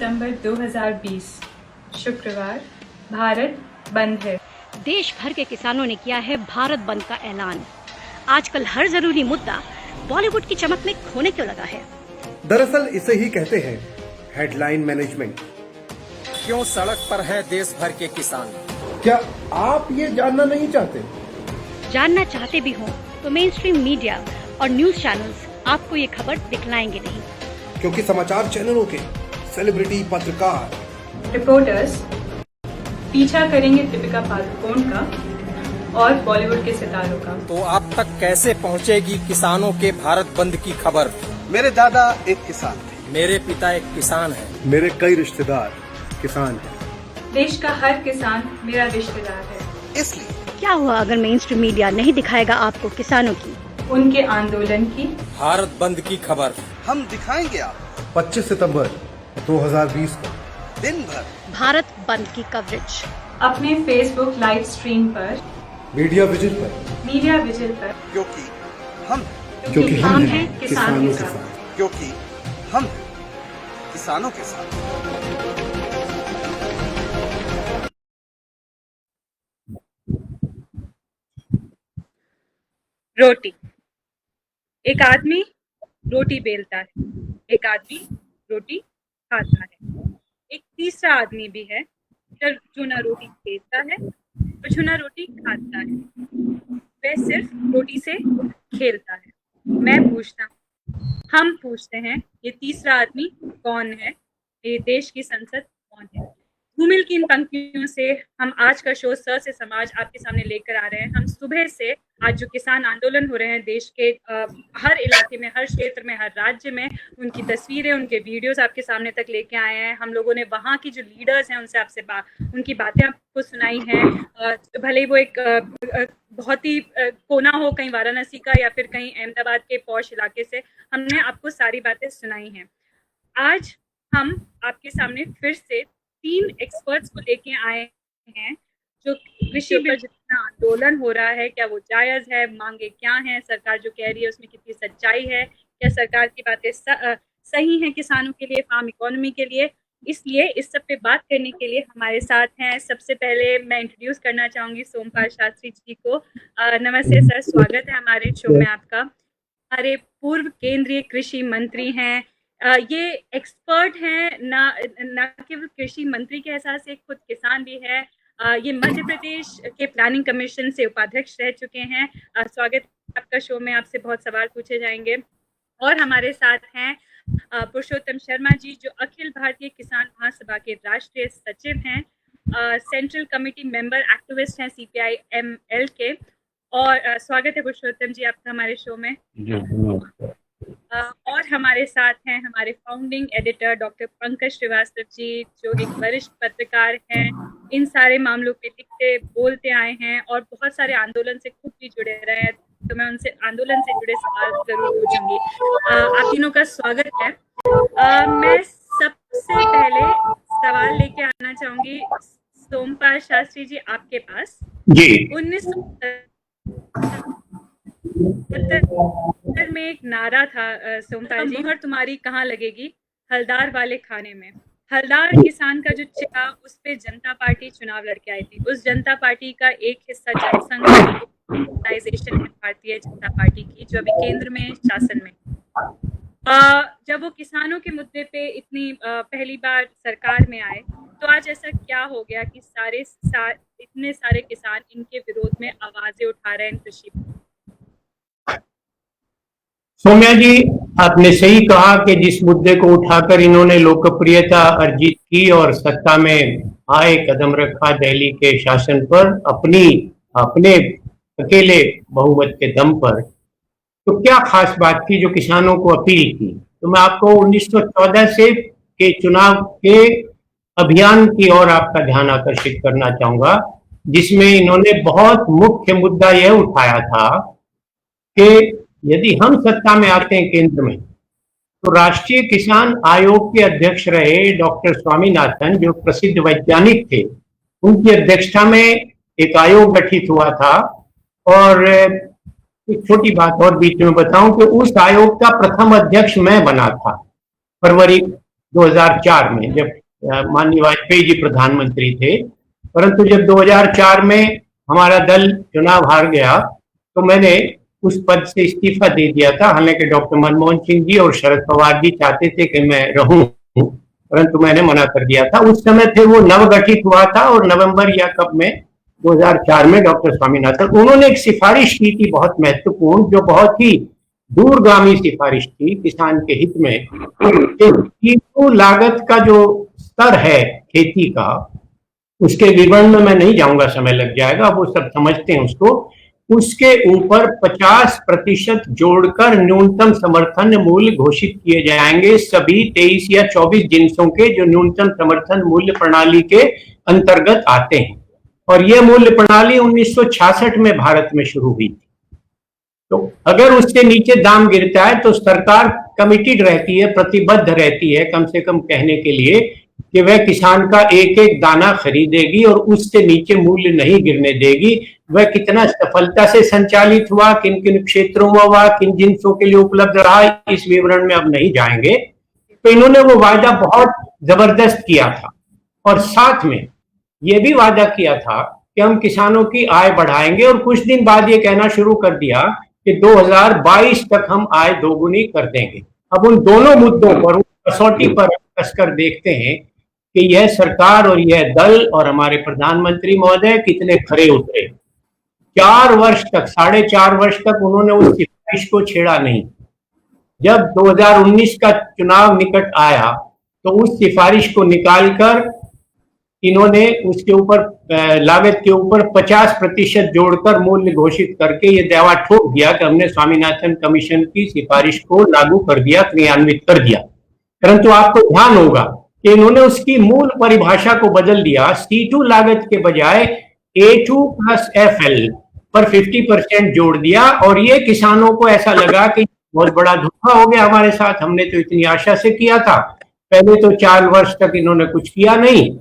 सितंबर 2020 शुक्रवार। भारत बंद है। देश भर के किसानों ने किया है भारत बंद का ऐलान। आजकल हर जरूरी मुद्दा बॉलीवुड की चमक में खोने क्यों लगा है? दरअसल इसे ही कहते हैं हेडलाइन मैनेजमेंट। क्यों सड़क पर है देश भर के किसान? क्या आप ये जानना नहीं चाहते? जानना चाहते भी हों तो मेन स्ट्रीम मीडिया और न्यूज चैनल्स आपको ये खबर दिखलाएंगे नहीं, क्योंकि समाचार चैनलों के सेलिब्रिटी पत्रकार रिपोर्टर्स पीछा करेंगे दीपिका पादुकोण का और बॉलीवुड के सितारों का। तो आप तक कैसे पहुंचेगी किसानों के भारत बंद की खबर? मेरे दादा एक किसान थे। मेरे पिता एक किसान हैं। मेरे कई रिश्तेदार किसान हैं। देश का हर किसान मेरा रिश्तेदार है। इसलिए क्या हुआ अगर मेन स्ट्रीम मीडिया नहीं दिखाएगा आपको किसानों की, उनके आंदोलन की, भारत बंद की खबर? हम दिखाएंगे आपको 25 सितंबर 2020 को दिन भर भारत बंद की कवरेज अपने फेसबुक लाइव स्ट्रीम पर, मीडिया विजिल पर, क्योंकि हम क्योंकि हम हैं किसानों के के साथ। साथ। क्योंकि हम किसानों के साथ। रोटी। एक आदमी रोटी बेलता है, एक आदमी रोटी खाता है, एक तीसरा आदमी भी है जो ना रोटी बेलता है और जो ना रोटी खाता है। वह सिर्फ रोटी से खेलता है। हम पूछते हैं, ये तीसरा आदमी कौन है? ये देश की संसद कौन है? धूमिल की इन पंक्तियों से हम आज का शो सर से समाज आपके सामने लेकर आ रहे हैं। हम सुबह से आज जो किसान आंदोलन हो रहे हैं देश के हर इलाके में, हर क्षेत्र में, हर राज्य में, उनकी तस्वीरें, उनके वीडियोस आपके सामने तक लेके आए हैं। हम लोगों ने वहाँ की जो लीडर्स हैं उनसे उनकी बातें आपको सुनाई हैं। भले वो एक बहुत ही कोना हो, कहीं वाराणसी का या फिर कहीं अहमदाबाद के पौष इलाके से, हमने आपको सारी बातें सुनाई हैं। आज हम आपके सामने फिर से 3 एक्सपर्ट्स को लेके आए हैं जो कृषि पर जितना आंदोलन हो रहा है, क्या वो जायज है, मांगे क्या हैं, सरकार जो कह रही है उसमें कितनी सच्चाई है, क्या सरकार की बातें सही हैं किसानों के लिए, फार्म इकोनॉमी के लिए। इसलिए इस सब पे बात करने के लिए हमारे साथ हैं, सबसे पहले मैं इंट्रोड्यूस करना चाहूंगी सोमपाल शास्त्री जी को। नमस्ते सर, स्वागत है हमारे शो में आपका। हमारे पूर्व केंद्रीय कृषि मंत्री हैं, ये एक्सपर्ट हैं, ना केवल कृषि मंत्री के एहसास से खुद किसान भी है। ये मध्य प्रदेश के प्लानिंग कमीशन से उपाध्यक्ष रह चुके हैं। स्वागत आपका शो में, आपसे बहुत सवाल पूछे जाएंगे। और हमारे साथ हैं पुरुषोत्तम शर्मा जी, जो अखिल भारतीय किसान महासभा के राष्ट्रीय सचिव हैं, सेंट्रल कमेटी मेंबर एक्टिविस्ट हैं CPI-ML के। और स्वागत है पुरुषोत्तम जी आपका हमारे शो में। और हमारे साथ हैं हमारे founding editor doctor Pankaj Srivastava ji, जो एक वरिष्ठ पत्रकार हैं, इन सारे मामलों पे लिखते बोलते आए हैं और बहुत सारे आंदोलन से खुद भी जुड़े रहे हैं, तो मैं उनसे आंदोलन से जुड़े सवाल जरूर पूछूंगी। आप तीनों का स्वागत है। मैं सबसे पहले सवाल लेके आना चाहूंगी सोमपाल शास्त्री जी आपके पास जी। 1970 में एक नारा था सोमपाल जी, और तुम्हारी कहाँ लगेगी हलदार वाले खाने में। हलदार किसान का जो चिन्ह, उस पे जनता पार्टी चुनाव लड़के आई थी। उस जनता पार्टी का एक हिस्सा जनसंघ ऑर्गेनाइजेशन है भारतीय जनता पार्टी की, जो अभी केंद्र में शासन में। जब वो किसानों के मुद्दे पे इतनी पहली बार सरकार में आए, तो आज ऐसा क्या हो गया कि इतने सारे किसान इनके विरोध में आवाजें उठा रहे हैं कृषि? सौम्या जी, आपने सही कहा कि जिस मुद्दे को उठाकर इन्होंने लोकप्रियता अर्जित की और सत्ता में आए, कदम रखा दिल्ली के शासन पर अपने अकेले बहुमत के दम पर, तो क्या खास बात थी जो किसानों को अपील की? तो मैं आपको 1914 से के चुनाव के अभियान की ओर आपका ध्यान आकर्षित करना चाहूंगा, जिसमें इन्होंने बहुत मुख्य मुद्दा यह उठाया था कि यदि हम सत्ता में आते हैं केंद्र में, तो राष्ट्रीय किसान आयोग के अध्यक्ष रहे डॉक्टर स्वामीनाथन, जो प्रसिद्ध वैज्ञानिक थे, उनकी अध्यक्षता में एक आयोग गठित हुआ था। और एक छोटी बात और बीच में बताऊं कि उस आयोग का प्रथम अध्यक्ष मैं बना था फरवरी 2004 में, जब माननीय वाजपेयी जी प्रधानमंत्री थे। परंतु जब 2004 में हमारा दल चुनाव हार गया तो मैंने उस पद से इस्तीफा दे दिया था। हालांकि डॉक्टर मनमोहन सिंह जी और शरद पवार जी चाहते थे कि मैं रहूं, परंतु मैंने मना कर दिया था। उस समय थे वो नवगठित हुआ था और नवंबर या कब में 2004 में डॉक्टर स्वामीनाथन उन्होंने एक सिफारिश की थी बहुत महत्वपूर्ण, जो बहुत ही दूरगामी सिफारिश थी किसान के हित में। तो लागत का जो स्तर है खेती का, उसके विवरण में मैं नहीं जाऊंगा, समय लग जाएगा, वो सब समझते हैं उसको। उसके ऊपर 50% जोड़कर न्यूनतम समर्थन मूल्य घोषित किए जाएंगे सभी 23 या 24 जिन्सों के जो न्यूनतम समर्थन मूल्य प्रणाली के अंतर्गत आते हैं। और यह मूल्य प्रणाली 1966 में भारत में शुरू हुई थी। तो अगर उससे नीचे दाम गिरता है तो सरकार कमिटेड रहती है, प्रतिबद्ध रहती है कम से कम कहने के लिए कि वह किसान का एक एक दाना खरीदेगी और उससे नीचे मूल्य नहीं गिरने देगी। वह कितना सफलता से संचालित हुआ, किन किन क्षेत्रों में हुआ, किन जिन्सों के लिए उपलब्ध रहा, इस विवरण में अब नहीं जाएंगे। तो इन्होंने वो वादा बहुत जबरदस्त किया था और साथ में ये भी वादा किया था कि हम किसानों की आय बढ़ाएंगे, और कुछ दिन बाद ये कहना शुरू कर दिया कि 2022 तक हम आय दोगुनी कर देंगे। अब उन दोनों मुद्दों पर, कसौटी पर कसकर देखते हैं कि यह सरकार और यह दल और हमारे प्रधानमंत्री महोदय कितने खरे उतरे। 4 वर्ष तक, 4.5 वर्ष तक उन्होंने उस सिफारिश को छेड़ा नहीं। जब 2019 का चुनाव निकट आया तो उस सिफारिश को निकालकर इन्होंने उसके ऊपर लागत के ऊपर 50% जोड़कर मूल्य घोषित करके ये दावा ठोक दिया कि हमने स्वामीनाथन कमीशन की सिफारिश को लागू कर दिया, क्रियान्वित कर दिया। परंतु आपको ध्यान होगा कि इन्होंने उसकी मूल परिभाषा को बदल दिया। C2 लागत के बजाय A2 + FL पर 50% जोड़ दिया, और ये किसानों को ऐसा लगा कि बहुत बड़ा धोखा हो गया हमारे साथ, हमने तो इतनी आशा से किया था। पहले तो 4 वर्ष तक इन्होंने कुछ किया नहीं,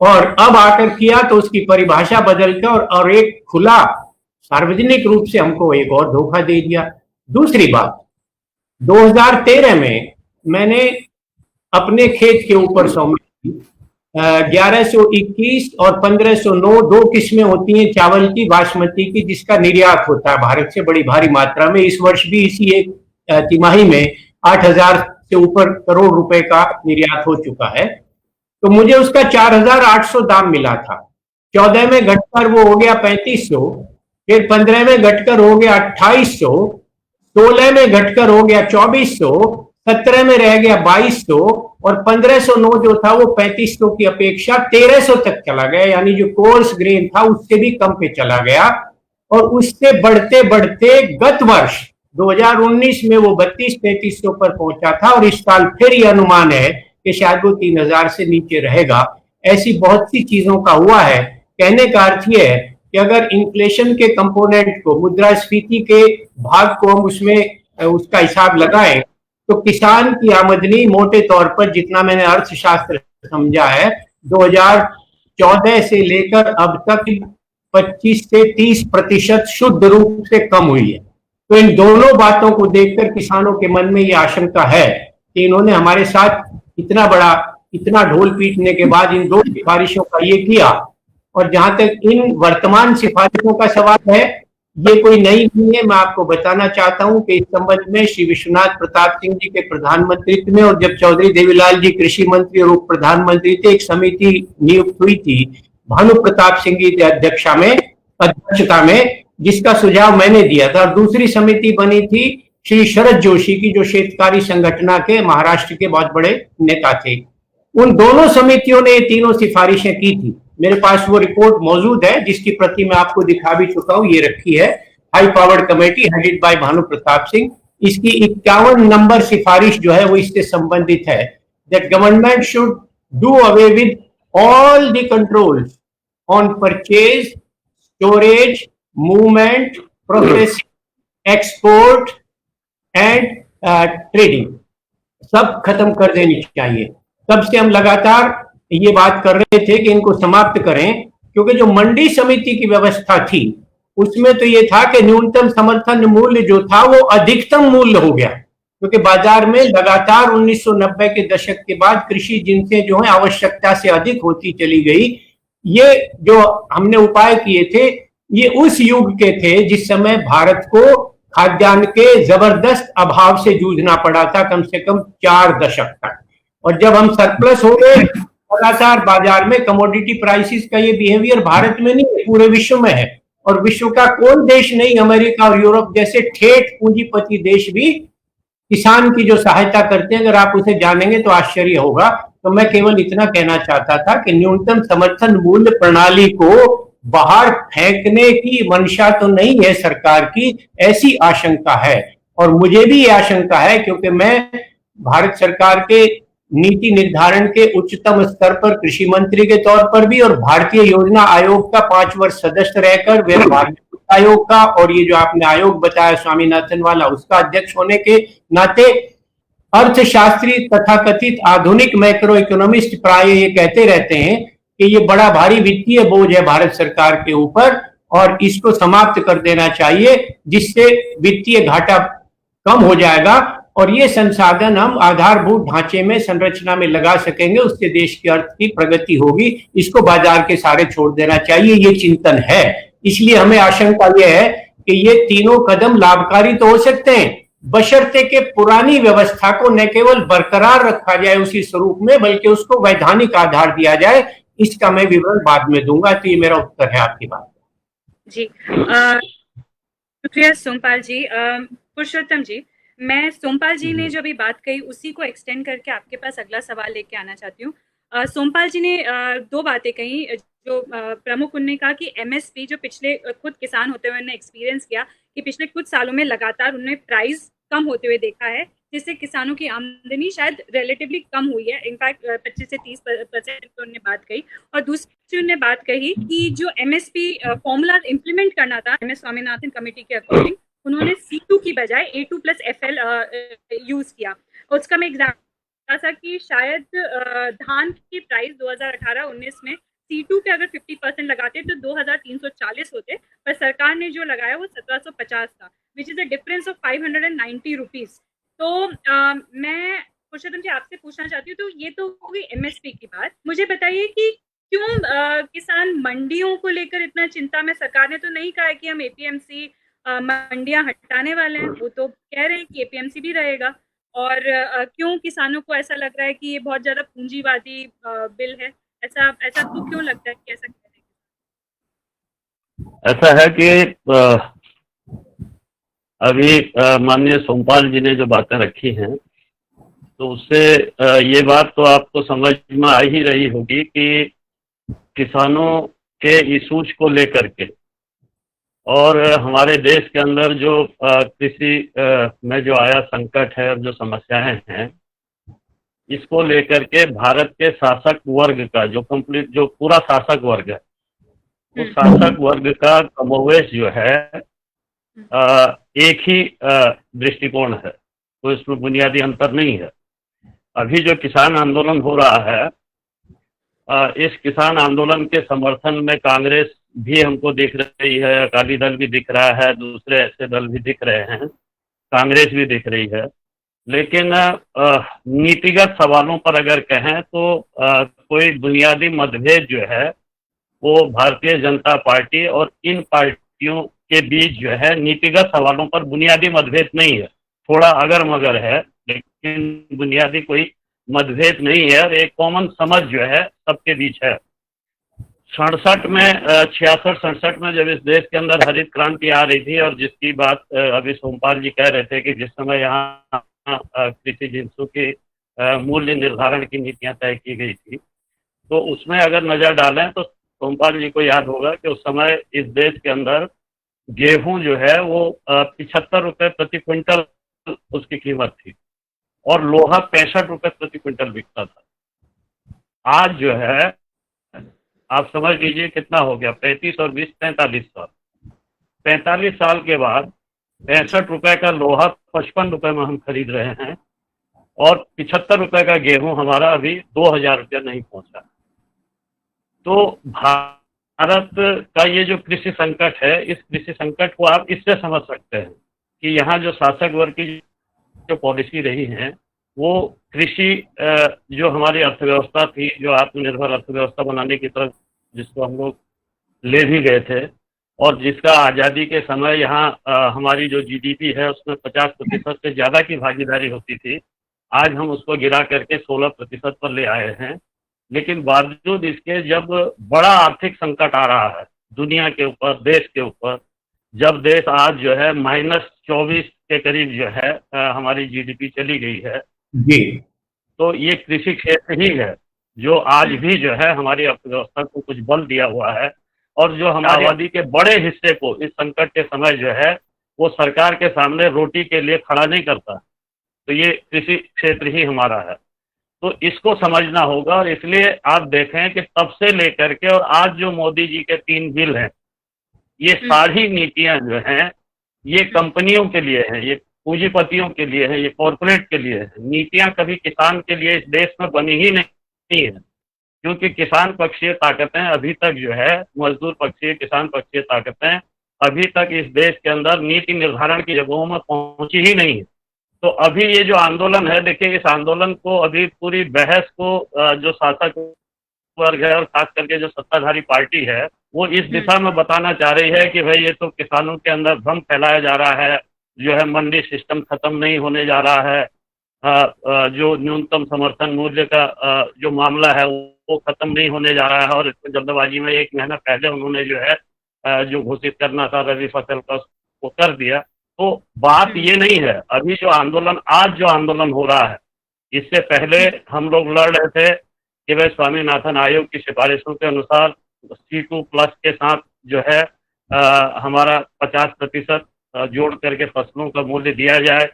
और अब आकर किया तो उसकी परिभाषा बदलकर और एक खुला सार्वजनिक रूप से हमको एक और धोखा दे दिया। दूसरी बात, 2013 में मैंने अपने खेत के ऊपर 1121 और 1509 2 किस्में होती हैं चावल की, बासमती की, जिसका निर्यात होता है भारत से बड़ी भारी मात्रा में। इस वर्ष भी इसी एक तिमाही में 8000 से ऊपर करोड़ रुपए का निर्यात हो चुका है। तो मुझे उसका 4800 दाम मिला था। 14 में घटकर वो हो गया 3500, फिर 15 में घटकर हो गया 2800, 16 में घटकर हो गया 2400, 17 में रह गया 2200, और 1509 जो था वो 3500 की अपेक्षा 1300 तक चला गया, यानी जो कोर्स ग्रेन था उससे भी कम पे चला गया। और उससे बढ़ते बढ़ते गत वर्ष 2019 में वो 32-3300 पर पहुंचा था, और इस साल फिर ये अनुमान है कि शायद वो 3000 से नीचे रहेगा। ऐसी बहुत सी चीजों का हुआ है। कहने का अर्थ यह है कि अगर इन्फ्लेशन के कंपोनेंट को, मुद्रास्फीति के भाग को हम उसमें उसका हिसाब लगाएं तो किसान की आमदनी मोटे तौर पर, जितना मैंने अर्थशास्त्र समझा है, 2014 से लेकर अब तक 25 से 30% शुद्ध रूप से कम हुई है। तो इन दोनों बातों को देखकर किसानों के मन में ये आशंका है कि इन्होंने हमारे साथ इतना ढोल पीटने के बाद इन 2 सिफारिशों का ये किया। और जहां तक इन वर्तमान सिफारिशों का सवाल है, ये कोई नई नहीं है। मैं आपको बताना चाहता हूं कि इस संबंध में श्री विश्वनाथ प्रताप सिंह जी के प्रधानमंत्रित्व में, और जब चौधरी देवीलाल जी कृषि मंत्री और उप प्रधानमंत्री थे, एक समिति नियुक्त हुई थी भानु प्रताप सिंह जी की अध्यक्षता में, जिसका सुझाव मैंने दिया था। और दूसरी समिति बनी थी श्री शरद जोशी की, जो शेतकारी संगठन के महाराष्ट्र के बहुत बड़े नेता थे। उन दोनों समितियों ने ये तीनों सिफारिशें की थी। मेरे पास वो रिपोर्ट मौजूद है, जिसकी प्रति मैं आपको दिखा भी चुका हूं, ये रखी है। High powered committee headed by Bhanu Pratap Singh, इसकी 51 नंबर सिफारिश जो है वो इससे संबंधित है। That government should do away with all the controls on purchase, storage, movement, processing, export and trading, सब खत्म कर देनी चाहिए। तब से हम लगातार ये बात कर रहे थे कि इनको समाप्त करें, क्योंकि जो मंडी समिति की व्यवस्था थी उसमें तो ये था कि न्यूनतम समर्थन मूल्य जो था वो अधिकतम मूल्य हो गया। क्योंकि बाजार में लगातार 1990 के दशक के बाद कृषि जिनसे जो है आवश्यकता से अधिक होती चली गई। ये जो हमने उपाय किए थे ये उस युग के थे जिस समय भारत को खाद्यान्न के जबरदस्त अभाव से जूझना पड़ा था, कम से कम 4 दशक तक। और जब हम सरप्लस हो गए लगातार बाजार में, कमोडिटी प्राइसेस का ये बिहेवियर भारत में नहीं है, पूरे विश्व में है। और विश्व का कौन देश नहीं, अमेरिका और यूरोप जैसे ठेठ पूंजीपति देश भी किसान की जो सहायता करते हैं, अगर आप उसे जानेंगे तो आश्चर्य होगा। तो मैं केवल इतना कहना चाहता था कि न्यूनतम समर्थन मूल्य प्रणाली को बाहर फेंकने की मंशा तो नहीं है सरकार की, ऐसी आशंका है। और मुझे भी ये आशंका है क्योंकि मैं भारत सरकार के नीति निर्धारण के उच्चतम स्तर पर कृषि मंत्री के तौर पर भी और भारतीय योजना आयोग का 5 वर्ष सदस्य रहकर, वे भारतीय आयोग का और ये जो आपने आयोग बताया स्वामीनाथन वाला उसका अध्यक्ष होने के नाते अर्थशास्त्री तथा कथित आधुनिक मैक्रो इकोनॉमिस्ट प्राय ये कहते रहते हैं कि ये बड़ा भारी वित्तीय बोझ है भारत सरकार के ऊपर और इसको समाप्त कर देना चाहिए, जिससे वित्तीय घाटा कम हो जाएगा और ये संसाधन हम आधारभूत ढांचे में संरचना में लगा सकेंगे, उससे देश की अर्थ की प्रगति होगी। इसको बाजार के सहारे छोड़ देना चाहिए, ये चिंतन है। इसलिए हमें आशंका यह है कि ये तीनों कदम लाभकारी तो हो सकते हैं, बशर्ते के पुरानी व्यवस्था को न केवल बरकरार रखा जाए उसी स्वरूप में, बल्कि उसको वैधानिक आधार दिया जाए। इसका मैं विवरण बाद में दूंगा। तो ये मेरा उत्तर है आपकी बात जी। शुक्रिया सोमपाल जी। पुरुषोत्तम जी, मैं सोमपाल जी ने जो अभी बात कही उसी को एक्सटेंड करके आपके पास अगला सवाल लेके आना चाहती हूँ। सोमपाल जी ने 2 बातें कही जो प्रमुख, उन्होंने कहा कि एमएसपी जो पिछले खुद किसान होते हुए उन्होंने एक्सपीरियंस किया कि पिछले कुछ सालों में लगातार उन्होंने प्राइस कम होते हुए देखा है, जिससे किसानों की आमदनी शायद रिलेटिवली कम हुई है, इनफैक्ट 25 से 30% तो उन्होंने बात कही। और दूसरी उन्होंने बात कही कि जो एमएसपी फॉर्मूला इम्प्लीमेंट करना था एम एस स्वामीनाथन कमेटी के अकॉर्डिंग, उन्होंने C2 की बजाय A2+FL यूज किया। उसका मैं एग्जाम्पल था कि शायद धान की प्राइस 2018-19 में C2 पे अगर 50% लगाते तो 2340 होते, पर सरकार ने जो लगाया वो 1750 था, which is a difference of 590 rupees. तो मैं पुरुषोत्तम जी आपसे पूछना चाहती हूँ, तो ये तो हुई एमएसपी की बात, मुझे बताइए कि क्यों किसान मंडियों को लेकर इतना चिंता में? सरकार ने तो नहीं कहा है कि हम एपीएमसी मंडियां हटाने वाले हैं, वो तो कह रहे हैं कि एपीएमसी भी रहेगा। और क्यों किसानों को ऐसा लग रहा है कि ये बहुत ज्यादा पूंजीवादी बिल है? ऐसा तो क्यों लगता है कि ऐसा कह रहे हैं? ऐसा है कि अभी माननीय सोमपाल जी ने जो बातें रखी हैं तो उससे ये बात तो आपको समझ में आ ही रही होगी कि किसानों के इशूज को लेकर के और हमारे देश के अंदर जो कृषि में जो आया संकट है और जो समस्याएं हैं, इसको लेकर के भारत के शासक वर्ग का जो पूरा शासक वर्ग है, उस शासक वर्ग का कमोवेश जो है एक ही दृष्टिकोण है, तो इसमें बुनियादी अंतर नहीं है। अभी जो किसान आंदोलन हो रहा है, इस किसान आंदोलन के समर्थन में कांग्रेस भी हमको दिख रही है, अकाली दल भी दिख रहा है, दूसरे ऐसे दल भी दिख रहे हैं, कांग्रेस भी दिख रही है। लेकिन नीतिगत सवालों पर अगर कहें तो कोई बुनियादी मतभेद जो है वो भारतीय जनता पार्टी और इन पार्टियों के बीच जो है नीतिगत सवालों पर बुनियादी मतभेद नहीं है। थोड़ा अगर मगर है, लेकिन बुनियादी कोई मतभेद नहीं है और एक कॉमन समझ जो है सबके बीच है। 67 में 66-67 में जब इस देश के अंदर हरित क्रांति आ रही थी और जिसकी बात अभी सोमपाल जी कह रहे थे कि जिस समय यहाँ कृषि जिंसों के मूल्य निर्धारण की नीतियां तय की गई थी, तो उसमें अगर नजर डालें तो सोमपाल जी को याद होगा कि उस समय इस देश के अंदर गेहूं जो है वो 75 रुपए प्रति क्विंटल उसकी कीमत थी और लोहा 65 रुपए प्रति क्विंटल बिकता था। आज जो है आप समझ लीजिए कितना हो गया, 35 और 20 45 साल। 45 साल के बाद 65 रुपए का लोहा 55 रुपए में हम खरीद रहे हैं और 75 रुपए का गेहूं हमारा अभी 2000 रुपया नहीं पहुंचा। तो भारत का ये जो कृषि संकट है, इस कृषि संकट को आप इससे समझ सकते हैं कि यहाँ जो शासक वर्ग की जो पॉलिसी रही है वो कृषि जो हमारी अर्थव्यवस्था थी, जो आत्मनिर्भर अर्थव्यवस्था बनाने की तरफ जिसको हम लोग ले भी गए थे, और जिसका आज़ादी के समय यहाँ हमारी जो जीडीपी है उसमें 50% से ज़्यादा की भागीदारी होती थी, आज हम उसको गिरा करके 16% पर ले आए हैं। लेकिन बावजूद इसके जब बड़ा आर्थिक संकट आ रहा है दुनिया के ऊपर, देश के ऊपर, जब देश आज जो है -24 के करीब जो है हमारी जीडीपी चली गई है जी, तो ये कृषि क्षेत्र ही है जो आज भी जो है हमारी अर्थव्यवस्था को कुछ बल दिया हुआ है, और जो हमारी आबादी के बड़े हिस्से को इस संकट के समय जो है वो सरकार के सामने रोटी के लिए खड़ा नहीं करता। तो ये कृषि क्षेत्र ही हमारा है, तो इसको समझना होगा। और इसलिए आप देखें कि तब से लेकर के और आज जो मोदी जी के 3 बिल हैं, ये सारी नीतियां जो हैं ये कंपनियों के लिए हैं, ये पूंजीपतियों के लिए है, ये कॉरपोरेट के लिए है। नीतियां कभी किसान के लिए इस देश में बनी ही नहीं है, क्योंकि किसान पक्षीय ताकतें अभी तक जो है, मजदूर पक्षीय किसान पक्षीय ताकतें अभी तक इस देश के अंदर नीति निर्धारण की जगहों में पहुंची ही नहीं है। तो अभी ये जो आंदोलन है, देखिए इस आंदोलन को अभी पूरी बहस को जो शासक वर्ग है और खास करके जो सत्ताधारी पार्टी है वो इस दिशा में बताना चाह रही है कि भाई ये तो किसानों के अंदर भ्रम फैलाया जा रहा है, जो है मंडी सिस्टम खत्म नहीं होने जा रहा है, जो न्यूनतम समर्थन मूल्य का जो मामला है वो खत्म नहीं होने जा रहा है, और इसको जल्दबाजी में 1 महीना पहले उन्होंने जो है जो घोषित करना था रबी फसल का वो कर दिया। तो बात ये नहीं है, अभी जो आंदोलन आज जो आंदोलन हो रहा है, इससे पहले हम लोग लड़ रहे थे कि भाई स्वामीनाथन आयोग की सिफारिशों के अनुसार C2+ के साथ जो है हमारा 50% जोड़ करके फसलों का मूल्य दिया जाए,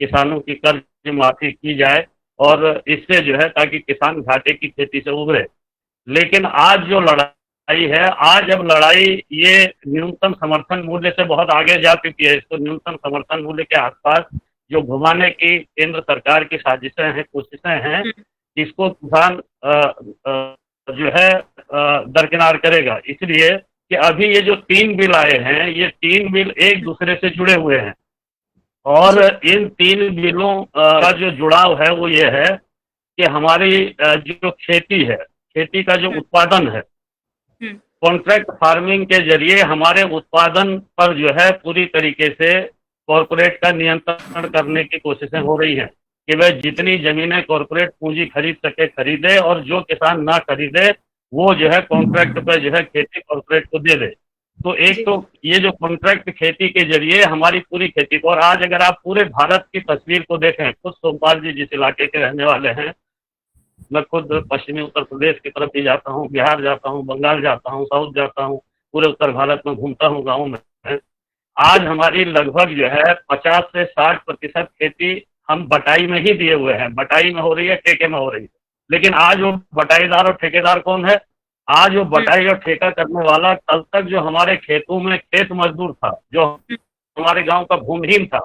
किसानों की कर्ज माफी की जाए, और इससे जो है ताकि किसान घाटे की खेती से उभरे। लेकिन आज जो लड़ाई है, आज अब लड़ाई ये न्यूनतम समर्थन मूल्य से बहुत आगे जा चुकी है। इसको न्यूनतम समर्थन मूल्य के आसपास जो घुमाने की केंद्र सरकार की साजिशें हैं, कोशिशें हैं, इसको किसान जो है दरकिनार करेगा। इसलिए कि अभी ये जो 3 बिल आए हैं, ये 3 बिल एक दूसरे से जुड़े हुए हैं, और इन 3 बिलों का जो जुड़ाव है वो ये है कि हमारी जो खेती है, खेती का जो उत्पादन है, कॉन्ट्रैक्ट फार्मिंग के जरिए हमारे उत्पादन पर जो है पूरी तरीके से कॉरपोरेट का नियंत्रण करने की कोशिशें हो रही हैं कि वह जितनी जमीनें कॉरपोरेट पूंजी खरीद सके खरीदे, और जो किसान ना खरीदे वो जो है कॉन्ट्रैक्ट पर जो है खेती कॉरपोरेट को दे दे। तो एक तो ये जो कॉन्ट्रैक्ट खेती के जरिए हमारी पूरी खेती को, और आज अगर आप पूरे भारत की तस्वीर को देखें, खुद सोमपाल जी जिस इलाके के रहने वाले हैं, मैं खुद पश्चिमी उत्तर प्रदेश की तरफ भी जाता हूँ, बिहार जाता हूँ, बंगाल जाता हूँ, साउथ जाता हूँ, पूरे उत्तर भारत में घूमता हूँ गाँव में। आज हमारी लगभग जो है 50 से 60% खेती हम बटाई में ही दिए हुए हैं, बटाई में हो रही है, ठेके में हो रही है। लेकिन आज वो बटाईदार और ठेकेदार कौन है? आज वो बटाई और ठेका करने वाला कल तक जो हमारे खेतों में खेत मजदूर था, जो हमारे गांव का भूमिहीन था,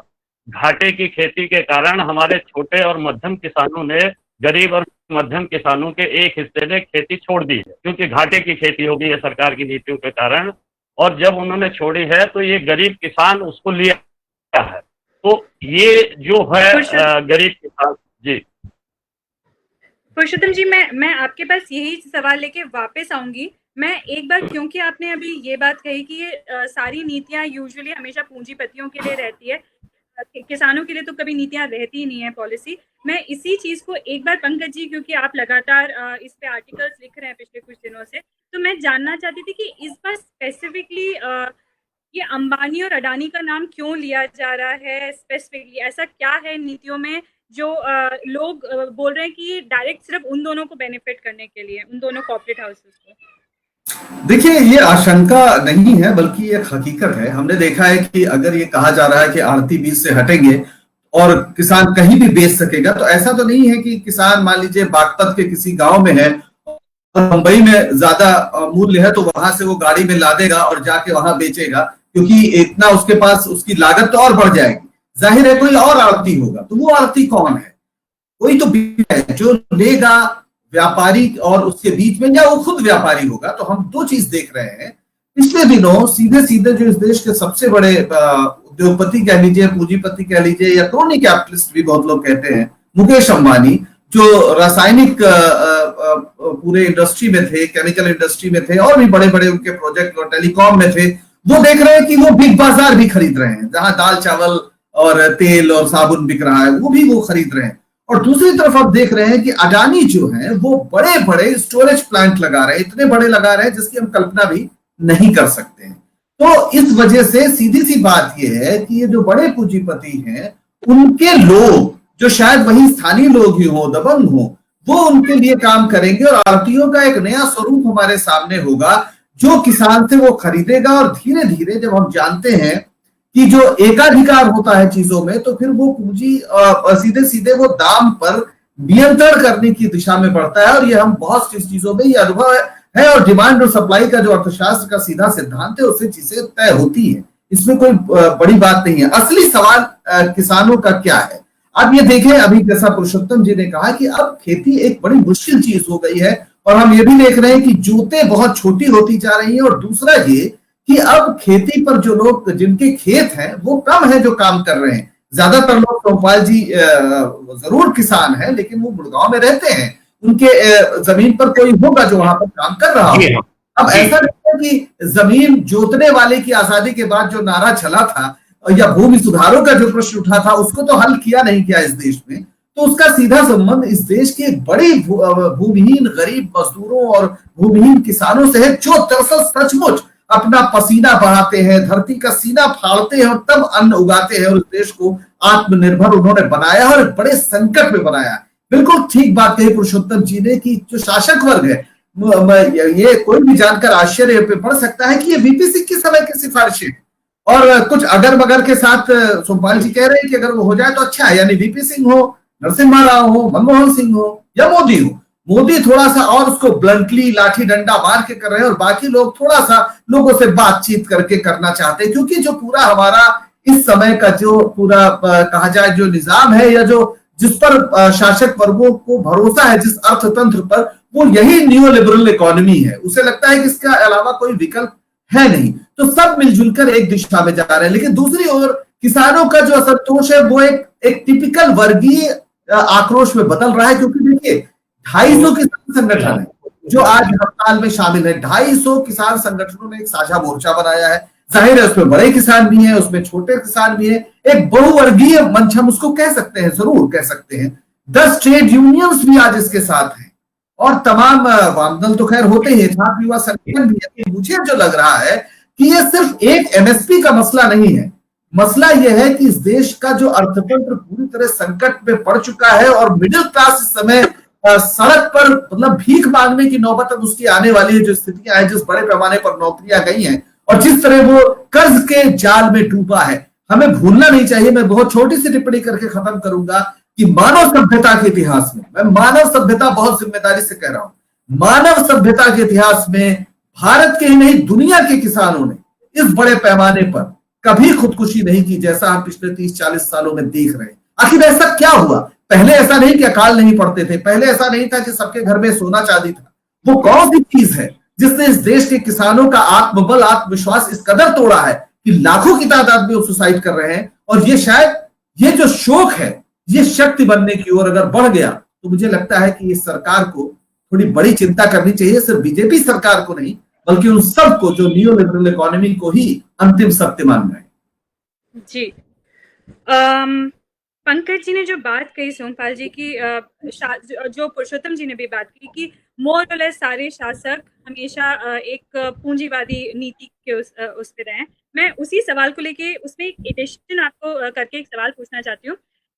घाटे की खेती के कारण हमारे छोटे और मध्यम किसानों ने, गरीब और मध्यम किसानों के एक हिस्से ने खेती छोड़ दी है, क्योंकि घाटे की खेती हो गई है सरकार की नीतियों के कारण। और जब उन्होंने छोड़ी है तो ये गरीब किसान उसको लिया है। तो ये जो है गरीब किसान। जी पुरुषोत्तम जी, मैं आपके पास यही सवाल लेके वापस आऊंगी। मैं एक बार, क्योंकि आपने अभी ये बात कही कि ये सारी नीतियां यूजुअली हमेशा पूंजीपतियों के लिए रहती है, किसानों के लिए तो कभी नीतियां रहती ही नहीं है, पॉलिसी। मैं इसी चीज को एक बार, पंकज जी, क्योंकि आप लगातार इस पे आर्टिकल्स लिख रहे हैं पिछले कुछ दिनों से, तो मैं जानना चाहती थी कि इस बार स्पेसिफिकली ये अंबानी और अडानी का नाम क्यों लिया जा रहा है? स्पेसिफिकली ऐसा क्या है नीतियों में जो लोग बोल रहे हैं कि ये डायरेक्ट सिर्फ उन दोनों को बेनिफिट करने के लिए, उन दोनों कॉर्पोरेट हाउसेस को? देखिए, ये आशंका नहीं है बल्कि ये हकीकत है। हमने देखा है कि अगर ये कहा जा रहा है कि आड़ती बीज से हटेंगे और किसान कहीं भी बेच सकेगा, तो ऐसा तो नहीं है कि किसान मान लीजिए बागपत के किसी गांव में है और मुंबई में ज्यादा मूल्य है तो वहां से वो गाड़ी में लादेगा और जाके वहां बेचेगा, क्योंकि इतना उसके पास उसकी लागत तो और बढ़ जाएगी। जाहिर है कोई और आड़ती होगा, तो वो आड़ती कौन है? कोई तो है जो लेगा, व्यापारी और उसके बीच में, या वो खुद व्यापारी होगा। तो हम दो चीज देख रहे हैं। पिछले दिनों सीधे सीधे जो इस देश के सबसे बड़े उद्योगपति कह लीजिए, पूंजीपति कह लीजिए, या क्रोनी कैपिटलिस्ट भी बहुत लोग कहते हैं, मुकेश अंबानी, जो रासायनिक पूरे इंडस्ट्री में थे, केमिकल इंडस्ट्री में थे, और भी बड़े बड़े उनके प्रोजेक्ट और टेलीकॉम में थे, वो देख रहे हैं कि वो बिग बाजार भी खरीद रहे हैं, जहां दाल चावल और तेल और साबुन बिक रहा है वो भी वो खरीद रहे हैं। और दूसरी तरफ आप देख रहे हैं कि अडानी जो है वो बड़े बड़े स्टोरेज प्लांट लगा रहे हैं, इतने बड़े लगा रहे हैं जिसकी हम कल्पना भी नहीं कर सकते हैं। तो इस वजह से सीधी सी बात यह है कि ये जो बड़े पूंजीपति हैं, उनके लोग जो शायद वही स्थानीय लोग ही हो, दबंग हो, वो उनके लिए काम करेंगे, और आरटीओ का एक नया स्वरूप हमारे सामने होगा जो किसान से वो खरीदेगा। और धीरे धीरे जब हम जानते हैं कि जो एकाधिकार होता है चीजों में, तो फिर वो पूंजी सीधे सीधे वो दाम पर नियंत्रण करने की दिशा में बढ़ता है। और ये हम बहुत सी चीजों में ये अनुभव है, और डिमांड और सप्लाई का जो अर्थशास्त्र का सीधा सिद्धांत है, उससे चीजें तय होती है, इसमें कोई बड़ी बात नहीं है। असली सवाल किसानों का क्या है? अब ये देखें, अभी जैसा पुरुषोत्तम जी ने कहा कि अब खेती एक बड़ी मुश्किल चीज हो गई है, और हम ये भी देख रहे हैं कि जोतें बहुत छोटी होती जा रही हैं। और दूसरा ये कि अब खेती पर जो लोग, जिनके खेत हैं, वो कम है जो काम कर रहे हैं। ज्यादातर लोग, सोमपाल जी जरूर किसान हैं, लेकिन वो गुड़गांव में रहते हैं, उनके जमीन पर कोई होगा जो वहां पर काम कर रहा हो। अब ऐसा नहीं है कि जमीन जोतने वाले की आजादी के बाद जो नारा चला था, या भूमि सुधारों का जो प्रश्न उठा था, उसको तो हल किया नहीं किया इस देश में। तो उसका सीधा संबंध इस देश के एक बड़ी भूमिहीन गरीब मजदूरों और भूमिहीन किसानों से है, जो दरअसल सचमुच अपना पसीना बहाते हैं, धरती का सीना फाड़ते हैं, और तब अन्न उगाते हैं, और इस देश को आत्मनिर्भर उन्होंने बनाया और बड़े संकट में बनाया। बिल्कुल ठीक बात कही पुरुषोत्तम जी ने कि जो शासक वर्ग है, ये कोई भी जानकर आश्चर्य पे पड़ सकता है कि ये वीपी सिंह के समय की सिफारिशें और कुछ अगर मगर के साथ सोमपाल जी कह रहे हैं कि अगर वो हो जाए तो अच्छा है, यानी वीपी सिंह हो, नरसिम्हा राव हो, मनमोहन सिंह हो, या मोदी हो। मोदी थोड़ा सा और उसको ब्लंटली लाठी डंडा मार के कर रहे हैं, और बाकी लोग थोड़ा सा लोगों से बातचीत करके करना चाहते हैं, क्योंकि जो पूरा हमारा इस समय का जो पूरा कहा जाए जो निजाम है, या जो जिस पर शासक वर्गों को भरोसा है, जिस अर्थतंत्र पर, वो यही न्यू लिबरल इकोनॉमी है। उसे लगता है कि इसके अलावा कोई विकल्प है नहीं, तो सब मिलजुल कर एक दिशा में जा रहे हैं। लेकिन दूसरी ओर किसानों का जो असंतोष है वो एक टिपिकल वर्गीय आक्रोश में बदल रहा है, क्योंकि देखिए 250 किसान संगठन है जो आज हड़ताल में शामिल है। 250 किसान संगठनों ने एक साझा मोर्चा बनाया है। जाहिर है उसमें बड़े किसान भी हैं, उसमें छोटे किसान भी हैं, एक बहुवर्गीय मंच हम उसको कह सकते हैं, जरूर कह सकते हैं। 10 ट्रेड यूनियंस भी आज इसके साथ हैं, और तमाम वामदल तो खैर होते ही, छात्र युवा संगठन भी है। मुझे जो लग रहा है कि ये सिर्फ एक एमएसपी का मसला नहीं है, मसला यह है कि इस देश का जो अर्थतंत्र पूरी तरह संकट में पड़ चुका है, और मिडिल क्लास इस समय सड़क पर मतलब भीख मांगने की नौबत अब उसकी आने वाली है। जो स्थितियां हैं, जिस बड़े पैमाने पर नौकरियां गई हैं, और जिस तरह वो कर्ज के जाल में डूबा है, हमें भूलना नहीं चाहिए। मैं बहुत छोटी सी टिप्पणी करके खत्म करूंगा कि मानव सभ्यता के इतिहास में, मैं मानव सभ्यता बहुत जिम्मेदारी से कह रहा हूं, मानव सभ्यता के इतिहास में भारत के ही नहीं दुनिया के किसानों ने इस बड़े पैमाने पर कभी खुदकुशी नहीं की, जैसा हम पिछले 30-40 सालों में देख रहे हैं। आखिर ऐसा क्या हुआ? पहले ऐसा नहीं कि अकाल नहीं पड़ते थे, पहले ऐसा नहीं था कि सबके घर में सोना चांदी था। वो कौन सी चीज है जिसने इस देश के किसानों का आत्मबल, आत्मविश्वास इस कदर तोड़ा है कि लाखों की तादाद में वो सुसाइड कर रहे हैं? और ये शायद ये जो शौक है, ये शक्ति बनने की ओर अगर बढ़ गया, तो मुझे लगता है कि इस सरकार को थोड़ी बड़ी चिंता करनी चाहिए, सिर्फ बीजेपी सरकार को नहीं, बल्कि उन सबको जो नियो लिबरल इकोनॉमी को ही अंतिम सत्य मान रहे हैं। जी, पंकज जी ने जो बात कही सोमपाल जी की, जो पुरुषोत्तम जी ने भी बात की कि मोर और लेस सारे शासक हमेशा एक पूंजीवादी नीति के उस पे रहे हैं। मैं उसी सवाल को लेके उसमें एक एडिशन आपको करके एक सवाल पूछना चाहती हूँ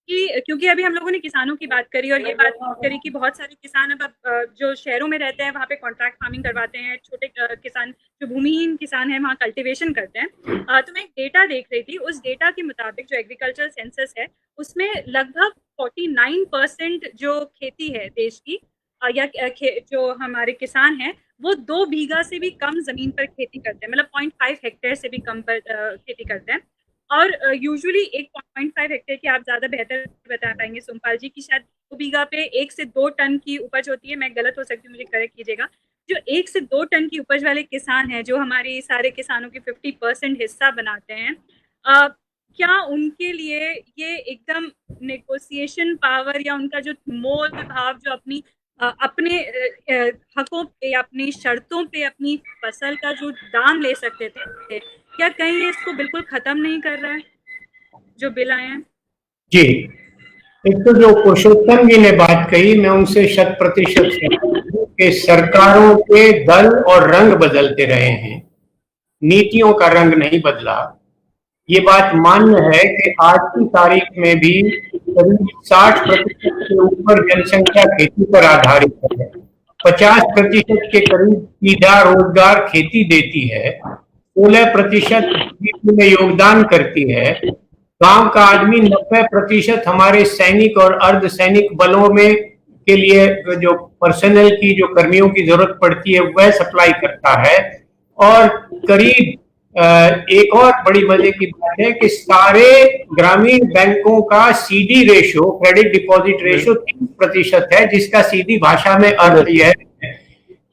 कि क्योंकि अभी हम लोगों ने किसानों की बात करी, और ये बात करी कि बहुत सारे किसान अब जो शहरों में रहते हैं वहाँ पे कॉन्ट्रैक्ट फार्मिंग करवाते हैं, छोटे किसान जो भूमिहीन किसान है वहाँ कल्टीवेशन करते हैं। तो मैं एक डेटा देख रही थी, उस डेटा के मुताबिक जो एग्रीकल्चर सेंसस है उसमें लगभग 49% जो खेती है देश की, या जो हमारे किसान हैं वो 2 बीघा से भी कम जमीन पर खेती करते हैं, मतलब 0.5 हेक्टेयर से भी कम पर खेती करते हैं। और यूजुअली 1.5 हेक्टेयर की आप ज्यादा बेहतर बता पाएंगे सोमपाल जी, की शायद 2 बीघा पे 1 से 2 टन की उपज होती है। मैं गलत हो सकती हूँ, मुझे करेक्ट कीजिएगा। जो 1 से 2 टन की उपज वाले किसान हैं, जो हमारे सारे किसानों के 50% हिस्सा बनाते हैं, क्या उनके लिए ये एकदम नेगोशिएशन पावर या उनका जो मोल भाव जो अपने हकों पे या अपनी शर्तों पे अपनी फसल का जो दाम ले सकते थे, क्या कहीं ये इसको बिल्कुल खत्म नहीं कर रहा है जो बिल आए हैं? जी, एक तो जो पुरुषोत्तम जी ने बात कही, मैं उनसे 100% सहमत हूं कि सरकारों के दल और रंग बदलते रहे हैं, नीतियों का रंग नहीं बदला। ये बात मान्य है कि आज की तारीख में भी करीब 60% से ऊपर जनसंख्या खेती पर आधारित है। 50% के करीब सीधा रोजगार खेती देती है, 16% में योगदान करती है। गांव का आदमी 90% हमारे सैनिक और अर्धसैनिक बलों में के लिए जो पर्सनल की जो कर्मियों की जरूरत पड़ती है वह सप्लाई करता है। और करीब एक और बड़ी मजे की बात है कि सारे ग्रामीण बैंकों का CD ratio, credit deposit ratio 30% है, जिसका सीधी भाषा में अर्थ यह है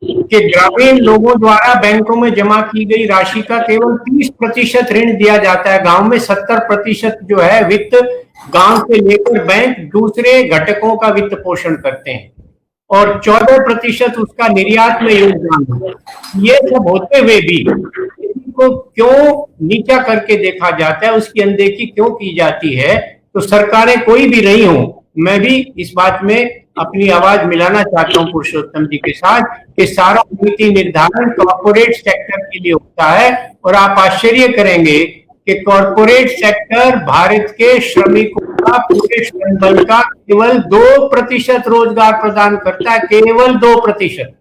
कि ग्रामीण लोगों द्वारा बैंकों में जमा की गई राशि का केवल 30% ऋण दिया जाता है। गांव में 70% जो है वित्त गांव से लेकर बैंक दूसरे घटकों का वित्त पोषण करते हैं और 14% उसका निर्यात में योगदान है। ये सब होते हुए भी को क्यों नीचा करके देखा जाता है, उसकी अनदेखी क्यों की जाती है? तो सरकारें कोई भी रही हो, मैं भी इस बात में अपनी आवाज मिलाना चाहता हूं पुरुषोत्तम जी के साथ कि सारा नीति निर्धारण कॉर्पोरेट सेक्टर के लिए होता है। और आप आश्चर्य करेंगे कि कॉर्पोरेट सेक्टर भारत के श्रमिकों का, पूरे श्रम बल का केवल 2% रोजगार प्रदान करता है, केवल 2%।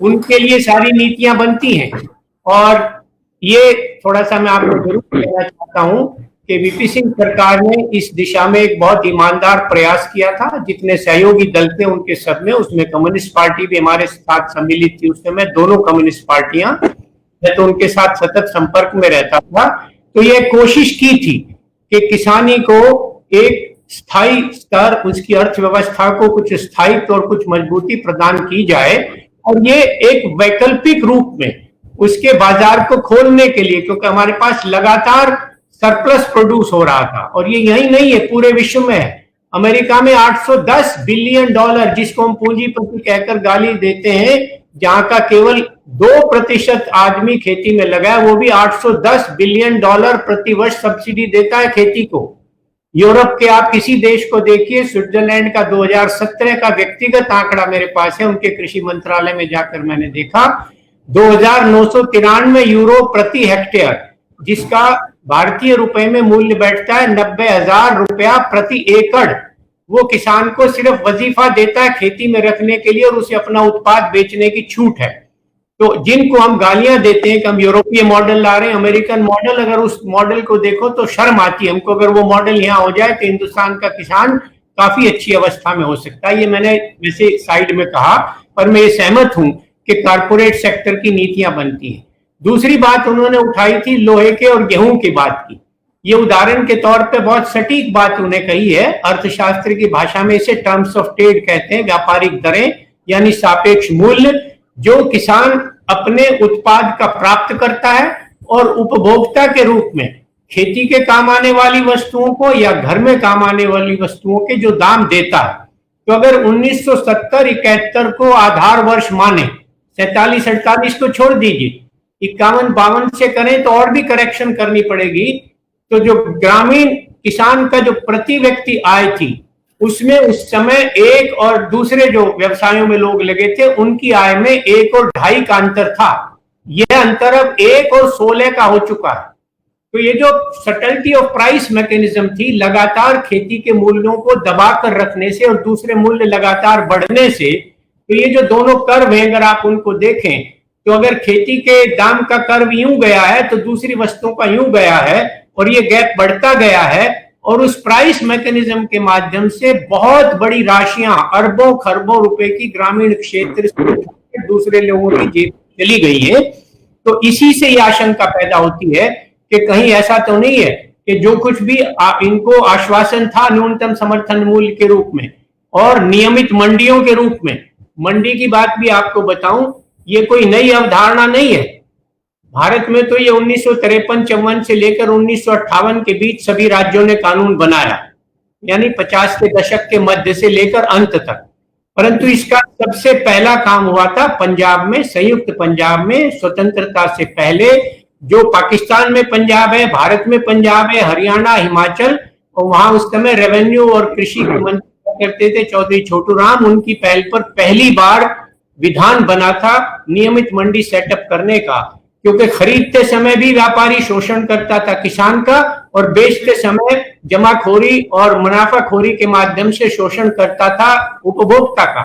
उनके लिए सारी नीतियां बनती हैं। और ये थोड़ा सा मैं आपको जरूर कहना चाहता हूं कि वीपी सिंह सरकार ने इस दिशा में एक बहुत ईमानदार प्रयास किया था। जितने सहयोगी दल थे उनके सब में, उसमें कम्युनिस्ट पार्टी भी हमारे साथ सम्मिलित थी। उस समय दोनों कम्युनिस्ट पार्टियां, मैं तो उनके साथ सतत संपर्क में रहता था। तो ये कोशिश की थी कि किसानी को एक स्थायी स्तर, उसकी अर्थव्यवस्था को कुछ स्थायित्व और कुछ मजबूती प्रदान की जाए। और ये एक वैकल्पिक रूप में उसके बाजार को खोलने के लिए, क्योंकि हमारे पास लगातार सरप्लस प्रोड्यूस हो रहा था और ये यही नहीं है, पूरे विश्व में है। अमेरिका में $810 बिलियन, जिसको हम पूंजीपति कहकर गाली देते हैं, जहां का केवल 2% आदमी खेती में लगा है, वो भी $810 बिलियन प्रति वर्ष सब्सिडी देता है खेती को। यूरोप के आप किसी देश को देखिए, स्विट्जरलैंड का 2017 का व्यक्तिगत आंकड़ा मेरे पास है, उनके कृषि मंत्रालय में जाकर मैंने देखा, 2993 यूरो प्रति हेक्टेयर, जिसका भारतीय रुपए में मूल्य बैठता है 90,000 रुपया प्रति एकड़। वो किसान को सिर्फ वजीफा देता है खेती में रखने के लिए और उसे अपना उत्पाद बेचने की छूट है। तो जिनको हम गालियां देते हैं कि हम यूरोपीय मॉडल ला रहे हैं, अमेरिकन मॉडल, अगर उस मॉडल को देखो तो शर्म आती है हमको। अगर वो मॉडल यहाँ हो जाए तो हिंदुस्तान का किसान काफी अच्छी अवस्था में हो सकता है। ये मैंने वैसे साइड में कहा, पर मैं ये सहमत हूं कि कारपोरेट सेक्टर की नीतियां बनती हैं। दूसरी बात उन्होंने उठाई थी लोहे के और गेहूं की बात की। ये उदाहरण के तौर पे बहुत सटीक बात उन्हें कही है। अर्थशास्त्र की भाषा में इसे टर्म्स ऑफ ट्रेड कहते हैं, व्यापारिक दरें यानी सापेक्ष मूल्य, जो किसान अपने उत्पाद का प्राप्त करता है और उपभोक्ता के रूप में खेती के काम आने वाली वस्तुओं को या घर में काम आने वाली वस्तुओं के जो दाम देता है। तो अगर 1970-71 को आधार वर्ष माने, 47-48 को छोड़ दीजिए, 51-52 से करें तो और भी करेक्शन करनी पड़ेगी, तो जो ग्रामीण किसान का जो प्रति व्यक्ति आय थी उसमें उस समय एक और दूसरे जो व्यवसायों में लोग लगे थे उनकी आय में 1 और 2.5 का अंतर था। यह अंतर अब 1 और 16 का हो चुका है। तो ये जो सटलिटी ऑफ प्राइस मैकेनिज्म थी, लगातार खेती के मूल्यों को दबा कर रखने से और दूसरे मूल्य लगातार बढ़ने से, तो ये जो दोनों कर्व हैं अगर आप उनको देखें तो अगर खेती के दाम का कर्व यूं गया है तो दूसरी वस्तुओं का यूं गया है और ये गैप बढ़ता गया है। और उस प्राइस मैकेनिज्म के माध्यम से बहुत बड़ी राशियां, अरबों खरबों रुपए की ग्रामीण क्षेत्र से दूसरे लोगों की जेब चली गई है। तो इसी से ये आशंका पैदा होती है कि कहीं ऐसा तो नहीं है कि जो कुछ भी इनको आश्वासन था न्यूनतम समर्थन मूल्य के रूप में और नियमित मंडियों के रूप में, मंडी की बात भी आपको बताऊं, ये कोई नई अवधारणा नहीं है। भारत में तो ये 1953-54 से लेकर 1958 के बीच सभी राज्यों ने कानून बनाया, यानी 50 के दशक के मध्य से लेकर अंत तक। परंतु इसका सबसे पहला काम हुआ था पंजाब में, संयुक्त पंजाब में, स्वतंत्रता से पहले। जो पाकिस्तान में पंजाब है, भारत में पंजाब है, हरियाणा, हिमाचल, और वहां उस समय रेवेन्यू और कृषि के मंत्री करते थे चौधरी छोटू राम, उनकी पहल पर पहली बार विधान बना था नियमित मंडी सेटअप करने का, क्योंकि खरीदते समय भी व्यापारी शोषण करता था किसान का और बेचते समय जमाखोरी और मुनाफाखोरी के माध्यम से शोषण करता था उपभोक्ता का।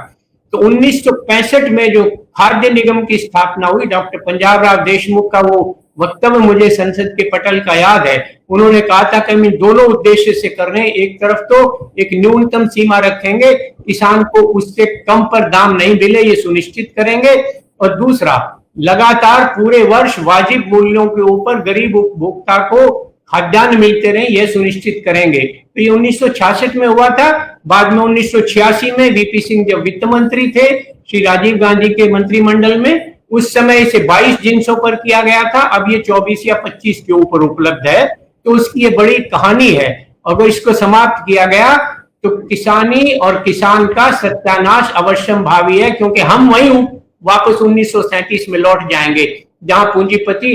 तो 1965 में जो खाद्य निगम की स्थापना हुई, डॉक्टर पंजाब राव देशमुख का वो वक्तव्य मुझे संसद के पटल का याद है। उन्होंने कहा था कि हम इन दोनों उद्देश्य से कर रहे हैं, एक तरफ तो एक न्यूनतम सीमा रखेंगे, किसान को उससे कम पर दाम नहीं मिले ये सुनिश्चित करेंगे, और दूसरा लगातार पूरे वर्ष वाजिब मूल्यों के ऊपर गरीब उपभोक्ता को खाद्यान्न मिलते रहे यह सुनिश्चित करेंगे। तो ये 1966 में हुआ था। बाद में 1986 में वीपी सिंह जब वित्त मंत्री थे श्री राजीव गांधी के मंत्रिमंडल में, उस समय इसे 22 जिन्सों पर किया गया था, अब ये 24 या 25 के ऊपर उपलब्ध है। तो उसकी ये बड़ी कहानी है। अगर इसको समाप्त किया गया तो किसानी और किसान का सत्यानाश अवश्यम भावी है, क्योंकि हम वहीं वापस 1937 में लौट जाएंगे जहां पूंजीपति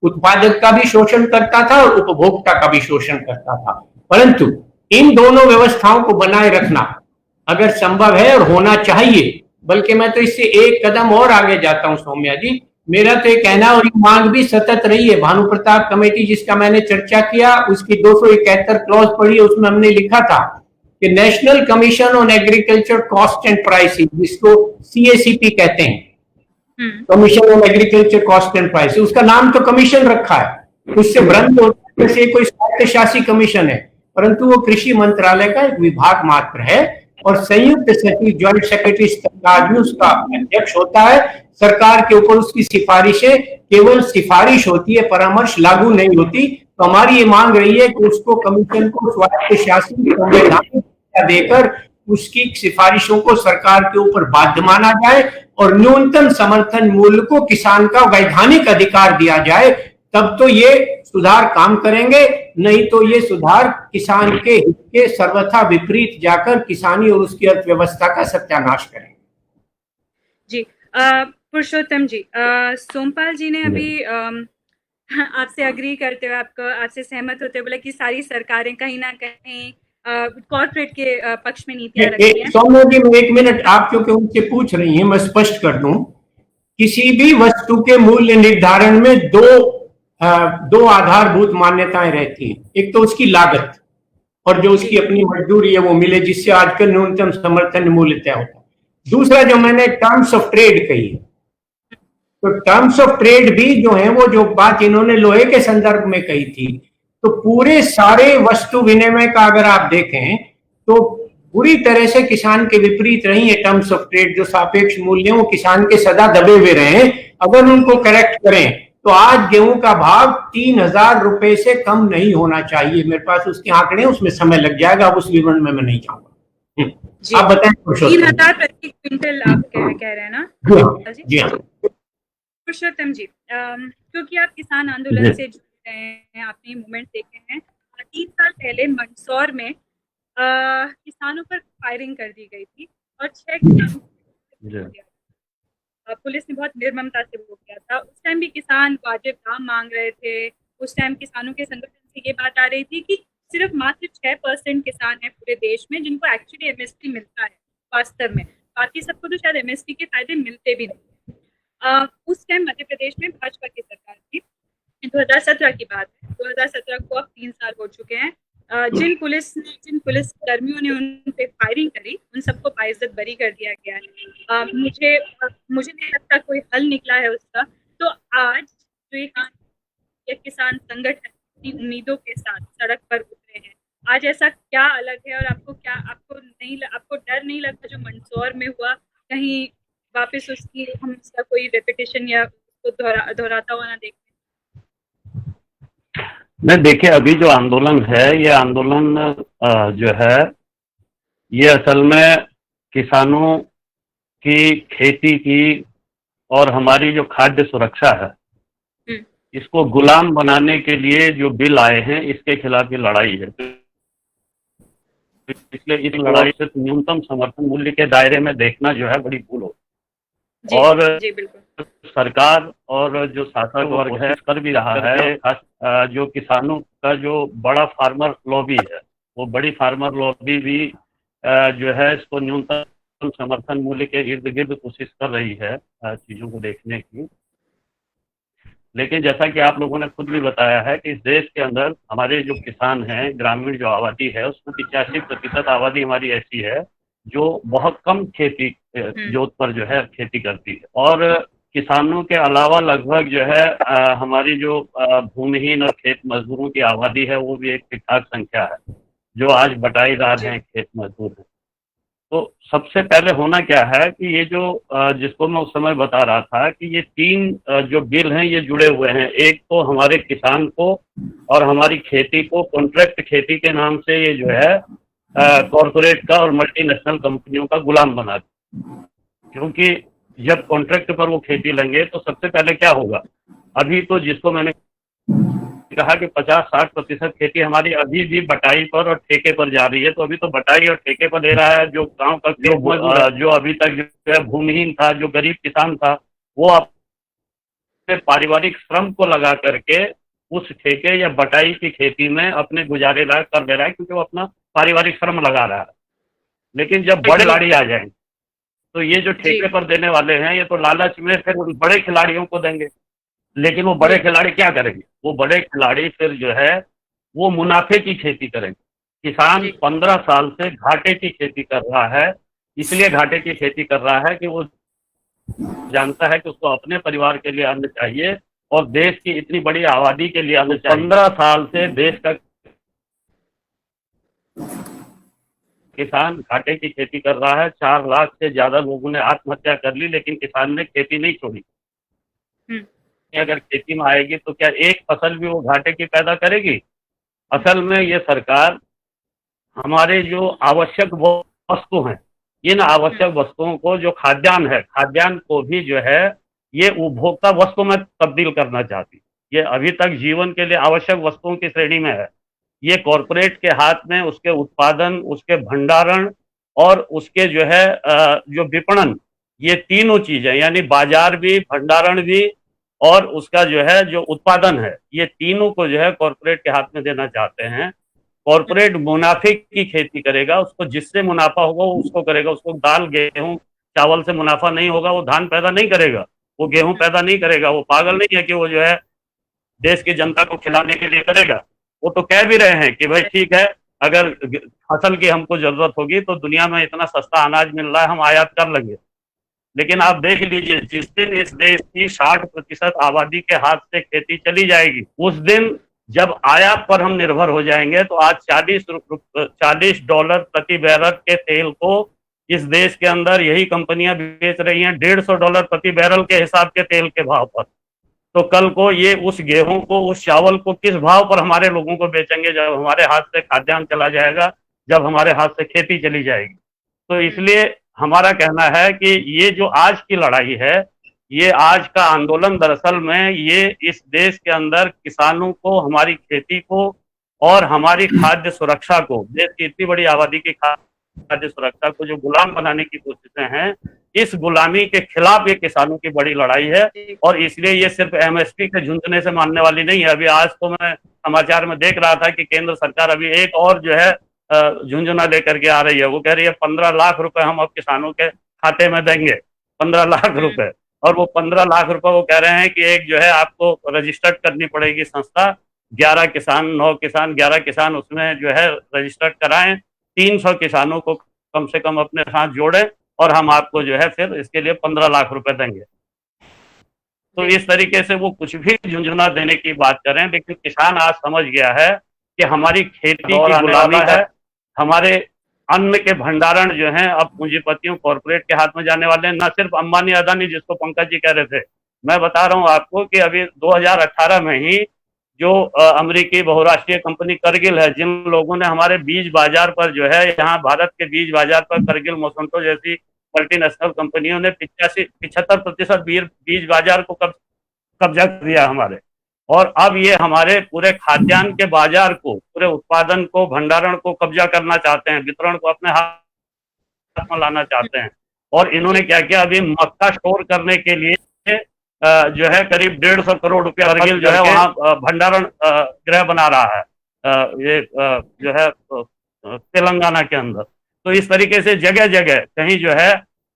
उत्पादक का भी शोषण करता था और उपभोक्ता का भी शोषण करता था। परंतु इन दोनों व्यवस्थाओं को बनाए रखना अगर संभव है और होना चाहिए, बल्कि मैं तो इससे एक कदम और आगे जाता हूं सौम्या जी, मेरा तो ये कहना और ये मांग भी सतत रही है। भानु प्रताप कमेटी जिसका मैंने चर्चा किया, उसकी 271 क्लॉज पढ़ी, उसमें हमने लिखा था कि national commission on agriculture cost and pricing, जिसको CACP कहते हैं, commission on agriculture cost and price, उसका नाम तो कमीशन रखा है, उससे भ्रम होता है कोई स्वायत्तशासी कमीशन है, परंतु वो कृषि मंत्रालय का एक विभाग मात्र है और संयुक्त सचिव ज्वाइंट सेक्रेटरी स्तर का आदमी उसका अध्यक्ष होता है। सरकार के ऊपर उसकी सिफारिशें केवल सिफारिश होती है, परामर्श लागू नहीं होती। तो हमारी ये मांग रही है कि उसको कमीशन को स्वायत्तशासी संवैधानिक देकर उसकी सिफारिशों को सरकार के ऊपर बाध्य माना जाए और न्यूनतम समर्थन मूल्य को किसान का वैधानिक अधिकार दिया जाए, तब तो ये सुधार काम करेंगे, नहीं तो ये सुधार किसान के हित के सर्वथा विपरीत जाकर किसानी और उसकी अर्थव्यवस्था का सत्यानाश करेंगे। जी पुरुषोत्तम जी, सोमपाल जी ने अभी आपसे अग्री करते हुए, आपसे सहमत होते हुए बोला कि सारी सरकारें कहीं ना कहीं कॉर्पोरेट के पक्ष में नीतियां रखती हैं। सौम्या जी, एक मिनट, आप क्योंकि उनसे पूछ रही हैं, मैं स्पष्ट कर दूं, किसी भी वस्तु के मूल्य निर्धारण में दो आधारभूत मान्यताएं रहती हैं। एक तो उसकी लागत और जो उसकी अपनी मजदूरी है वो मिले, जिससे आजकल न्यूनतम समर्थन मूल्य तय होता है। दूसरा जो मैंने टर्म्स ऑफ ट्रेड कही है, तो टर्म्स ऑफ ट्रेड भी जो है वो जो बात इन्होंने लोहे के संदर्भ में कही थी, तो पूरे सारे वस्तु विनिमय का अगर आप देखें तो पूरी तरह से किसान के विपरीत रही है टर्म्स ऑफ ट्रेड। जो सापेक्ष मूल्य वो किसान के सदा दबे हुए रहे। अगर उनको करेक्ट करें तो आज गेहूं का भाव 3,000 रुपए से कम नहीं होना चाहिए। मेरे पास उसके आंकड़े, उसमें समय लग जाएगा, अब उस विवरण में मैं नहीं जाऊंगा। आप बताएं। 3,000 प्रति क्विंटल आप कह रहे हैं ना? जी हाँ पुरुषोत्तम जी, क्योंकि आप किसान आंदोलन से जुड़े हैं, आपने मूवमेंट देखे हैं। 3 साल पहले मंदसौर में किसानों पर फायरिंग कर दी गई थी और 6 किसानों पुलिस ने बहुत निर्ममता से वो किया था। उस टाइम भी किसान वाजिब दाम मांग रहे थे। उस टाइम किसानों के संगठन से ये बात आ रही थी कि सिर्फ मात्र 6% किसान है पूरे देश में जिनको एक्चुअली MSP मिलता है वास्तव में, बाकी सबको तो शायद MSP के फायदे मिलते भी नहीं। उस टाइम मध्य प्रदेश में भाजपा की सरकार थी, 2017 की बात है। 2017 को अब 3 साल हो चुके हैं। जिन पुलिस कर्मियों ने उन पे फायरिंग करी, उन सबको बाइज्जत बरी कर दिया गया है। मुझे नहीं लगता कोई हल निकला है उसका। तो आज जो ये किसान संगठन अपनी उम्मीदों के साथ सड़क पर उतरे हैं, आज ऐसा क्या अलग है? और आपको डर नहीं लगता जो मंदसौर में हुआ, कहीं वापस हम उसका कोई रेपिटेशन या उसको दोहराता हुआ ना देखें? नहीं, देखिए, अभी जो आंदोलन है, ये आंदोलन जो है ये असल में किसानों की खेती की और हमारी जो खाद्य सुरक्षा है इसको गुलाम बनाने के लिए जो बिल आए हैं, इसके खिलाफ ये लड़ाई है। इसलिए इस लड़ाई से न्यूनतम समर्थन मूल्य के दायरे में देखना जो है बड़ी भूल हो। जी, और जी बिल्कुल। सरकार और जो शासक वर्ग है कर भी रहा है। जो किसानों का जो बड़ा फार्मर लॉबी है, वो बड़ी फार्मर लॉबी भी जो है इसको न्यूनतम समर्थन मूल्य के इर्द गिर्द कोशिश कर रही है चीजों को देखने की। लेकिन जैसा कि आप लोगों ने खुद भी बताया है कि इस देश के अंदर हमारे जो किसान हैं, ग्रामीण जो आबादी है, उसमें 85% आबादी हमारी ऐसी है जो बहुत कम खेती जोत पर जो है खेती करती है। और किसानों के अलावा लगभग जो है हमारी जो भूमिहीन और खेत मजदूरों की आबादी है, वो भी एक ठीक ठाक संख्या है जो आज बटाईदार हैं, खेत मजदूर हैं। तो सबसे पहले होना क्या है कि ये जो जिसको मैं उस समय बता रहा था कि ये 3 जो बिल हैं ये जुड़े हुए हैं। एक तो हमारे किसान को और हमारी खेती को कॉन्ट्रैक्ट खेती के नाम से ये जो है कॉरपोरेट का और मल्टीनेशनल कंपनियों का गुलाम बना दिया। क्योंकि जब कॉन्ट्रैक्ट पर वो खेती लेंगे तो सबसे पहले क्या होगा, अभी तो जिसको मैंने कहा कि 50-60% खेती हमारी अभी भी बटाई पर और ठेके पर जा रही है। तो अभी तो बटाई और ठेके पर ले रहा है जो गांव का जो अभी तक जो है भूमिहीन था, जो गरीब किसान था, वो अपने पारिवारिक श्रम को लगा करके उस ठेके या बटाई की खेती में अपने गुजारे लायक कर ले रहा है, क्योंकि वो अपना पारिवारिक श्रम लगा रहा है। लेकिन जब बड़े खिलाड़ी आ जाएंगे तो ये जो ठेके पर देने वाले हैं, ये तो लालच में फिर उन बड़े खिलाड़ियों को देंगे। लेकिन वो बड़े खिलाड़ी क्या करेंगे, वो बड़े खिलाड़ी फिर जो है वो मुनाफे की खेती करेंगे। किसान 15 साल से घाटे की खेती कर रहा है, इसलिए घाटे की खेती कर रहा है कि वो जानता है कि उसको अपने परिवार के लिए अन्न चाहिए और देश की इतनी बड़ी आबादी के लिए अन्न चाहिए। 15 साल से देश का किसान घाटे की खेती कर रहा है। 4 लाख से ज्यादा लोगों ने आत्महत्या कर ली, लेकिन किसान ने खेती नहीं छोड़ी। अगर खेती में आएगी तो क्या एक फसल भी वो घाटे की पैदा करेगी? असल में ये सरकार हमारे जो आवश्यक वस्तु हैं, इन आवश्यक वस्तुओं को, जो खाद्यान्न है, खाद्यान्न को भी जो है ये उपभोक्ता वस्तु में तब्दील करना चाहती। ये अभी तक जीवन के लिए आवश्यक वस्तुओं की श्रेणी में है। ये कॉरपोरेट के हाथ में उसके उत्पादन, उसके भंडारण और उसके जो है जो विपणन, ये तीनों चीजें, यानी बाजार भी, भंडारण भी और उसका जो है जो उत्पादन है, ये तीनों को जो है कॉरपोरेट के हाथ में देना चाहते हैं। कॉरपोरेट मुनाफे की खेती करेगा, उसको जिससे मुनाफा होगा वो उसको करेगा। उसको दाल, गेहूं, चावल से मुनाफा नहीं होगा, वो धान पैदा नहीं करेगा, वो गेहूं पैदा नहीं करेगा। वो पागल नहीं है कि वो जो है देश की जनता को खिलाने के लिए करेगा। वो तो कह भी रहे हैं कि भाई ठीक है, अगर फसल की हमको जरूरत होगी तो दुनिया में इतना सस्ता अनाज मिल रहा है, हम आयात कर लेंगे। लेकिन आप देख लीजिए, जिस दिन इस देश की 60% आबादी के हाथ से खेती चली जाएगी, उस दिन जब आयात पर हम निर्भर हो जाएंगे। तो आज $40 प्रति बैरल के तेल को इस देश के अंदर यही कंपनियां बेच रही हैं $150 प्रति बैरल के हिसाब के तेल के भाव पर। तो कल को ये उस गेहूं को, उस चावल को किस भाव पर हमारे लोगों को बेचेंगे जब हमारे हाथ से खाद्यान्न चला जाएगा, जब हमारे हाथ से खेती चली जाएगी। तो इसलिए हमारा कहना है कि ये जो आज की लड़ाई है, ये आज का आंदोलन दरअसल में ये इस देश के अंदर किसानों को, हमारी खेती को और हमारी खाद्य सुरक्षा को, देश की इतनी बड़ी आबादी की खाद्य सुरक्षा को जो गुलाम बनाने की कोशिशें हैं, इस गुलामी के खिलाफ ये किसानों की बड़ी लड़ाई है। और इसलिए ये सिर्फ एमएसपी के झुंझुने से मानने वाली नहीं है। अभी आज तो मैं समाचार में देख रहा था कि केंद्र सरकार अभी एक और जो है झुंझुना लेकर के आ रही है। वो कह रही है 15 लाख रुपए हम अब किसानों के खाते में देंगे, 15 लाख रुपए। और वो 15 लाख रुपए वो कह रहे हैं कि एक जो है आपको रजिस्टर्ड करनी पड़ेगी संस्था, 11 किसान, 9 किसान, 11 किसान उसमें जो है रजिस्टर्ड कराएं, 300 किसानों को कम से कम अपने साथ जोड़ें और हम आपको जो है फिर इसके लिए 15 लाख रुपए देंगे। तो इस तरीके से वो कुछ भी झुंझुना देने की बात करें, लेकिन किसान आज समझ गया है कि हमारी खेती की गुलामी है, हमारे अन्न के भंडारण जो हैं अब पूंजीपतियों, कॉर्पोरेट के हाथ में जाने वाले हैं। न सिर्फ अंबानी अदानी, जिसको पंकज जी कह रहे थे, मैं बता रहा हूं आपको कि अभी 2018 में ही जो अमेरिकी बहुराष्ट्रीय कंपनी करगिल है, जिन लोगों ने हमारे बीज बाजार पर जो है, यहाँ भारत के बीज बाजार पर करगिल, मोसंतो जैसी मल्टीनेशनल कंपनियों ने 75% बीज बाजार को कब्जा कर दिया हमारे, और अब ये हमारे पूरे खाद्यान्न के बाजार को, पूरे उत्पादन को, भंडारण को कब्जा करना चाहते हैं, वितरण को अपने हाथ में लाना चाहते हैं। और इन्होंने क्या किया, अभी मक्का स्टोर करने के लिए जो है करीब 150 करोड़ रुपया करगिल जो है वहाँ भंडारण गृह बना रहा है, ये जो है तेलंगाना के अंदर। तो इस तरीके से जगह जगह कहीं जो है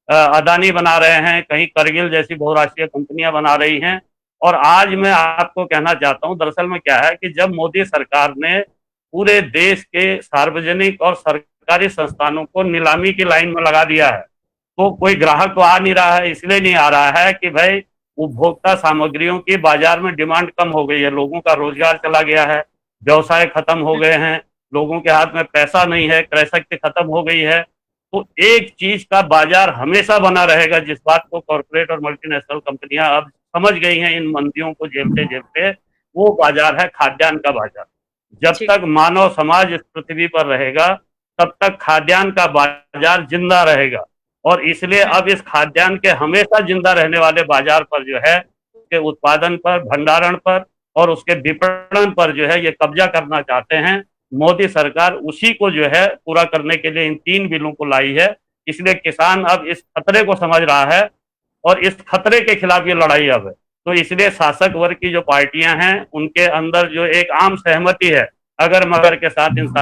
अदानी बना रहे हैं, कहीं करगिल जैसी बहुराष्ट्रीय कंपनियां बना रही हैं। और आज मैं आपको कहना चाहता हूं, दरअसल में क्या है कि जब मोदी सरकार ने पूरे देश के सार्वजनिक और सरकारी संस्थानों को नीलामी की लाइन में लगा दिया है, तो कोई ग्राहक तो आ नहीं रहा है। इसलिए नहीं आ रहा है कि भाई उपभोक्ता सामग्रियों की बाजार में डिमांड कम हो गई है, लोगों का रोजगार चला गया है, व्यवसाय खत्म हो गए हैं, लोगों के हाथ में पैसा नहीं है, क्रय शक्ति खत्म हो गई है। तो एक चीज का बाजार हमेशा बना रहेगा, जिस बात को कॉर्पोरेट और मल्टीनेशनल कंपनियां अब समझ गई हैं इन मंदियों को झेलते झेलते, वो बाजार है खाद्यान्न का बाजार। जब तक मानव समाज इस पृथ्वी पर रहेगा तब तक खाद्यान्न का बाजार जिंदा रहेगा। और इसलिए अब इस खाद्यान्न के हमेशा जिंदा रहने वाले बाजार पर जो है, उसके उत्पादन पर, भंडारण पर और उसके विपणन पर जो है ये कब्जा करना चाहते हैं। मोदी सरकार उसी को जो है पूरा करने के लिए इन 3 बिलों को लाई है। इसलिए किसान अब इस खतरे को समझ रहा है और इस खतरे के खिलाफ ये लड़ाई अब है। तो इसलिए शासक वर्ग की जो पार्टियां हैं उनके अंदर जो एक आम सहमति है अगर मगर के साथ इन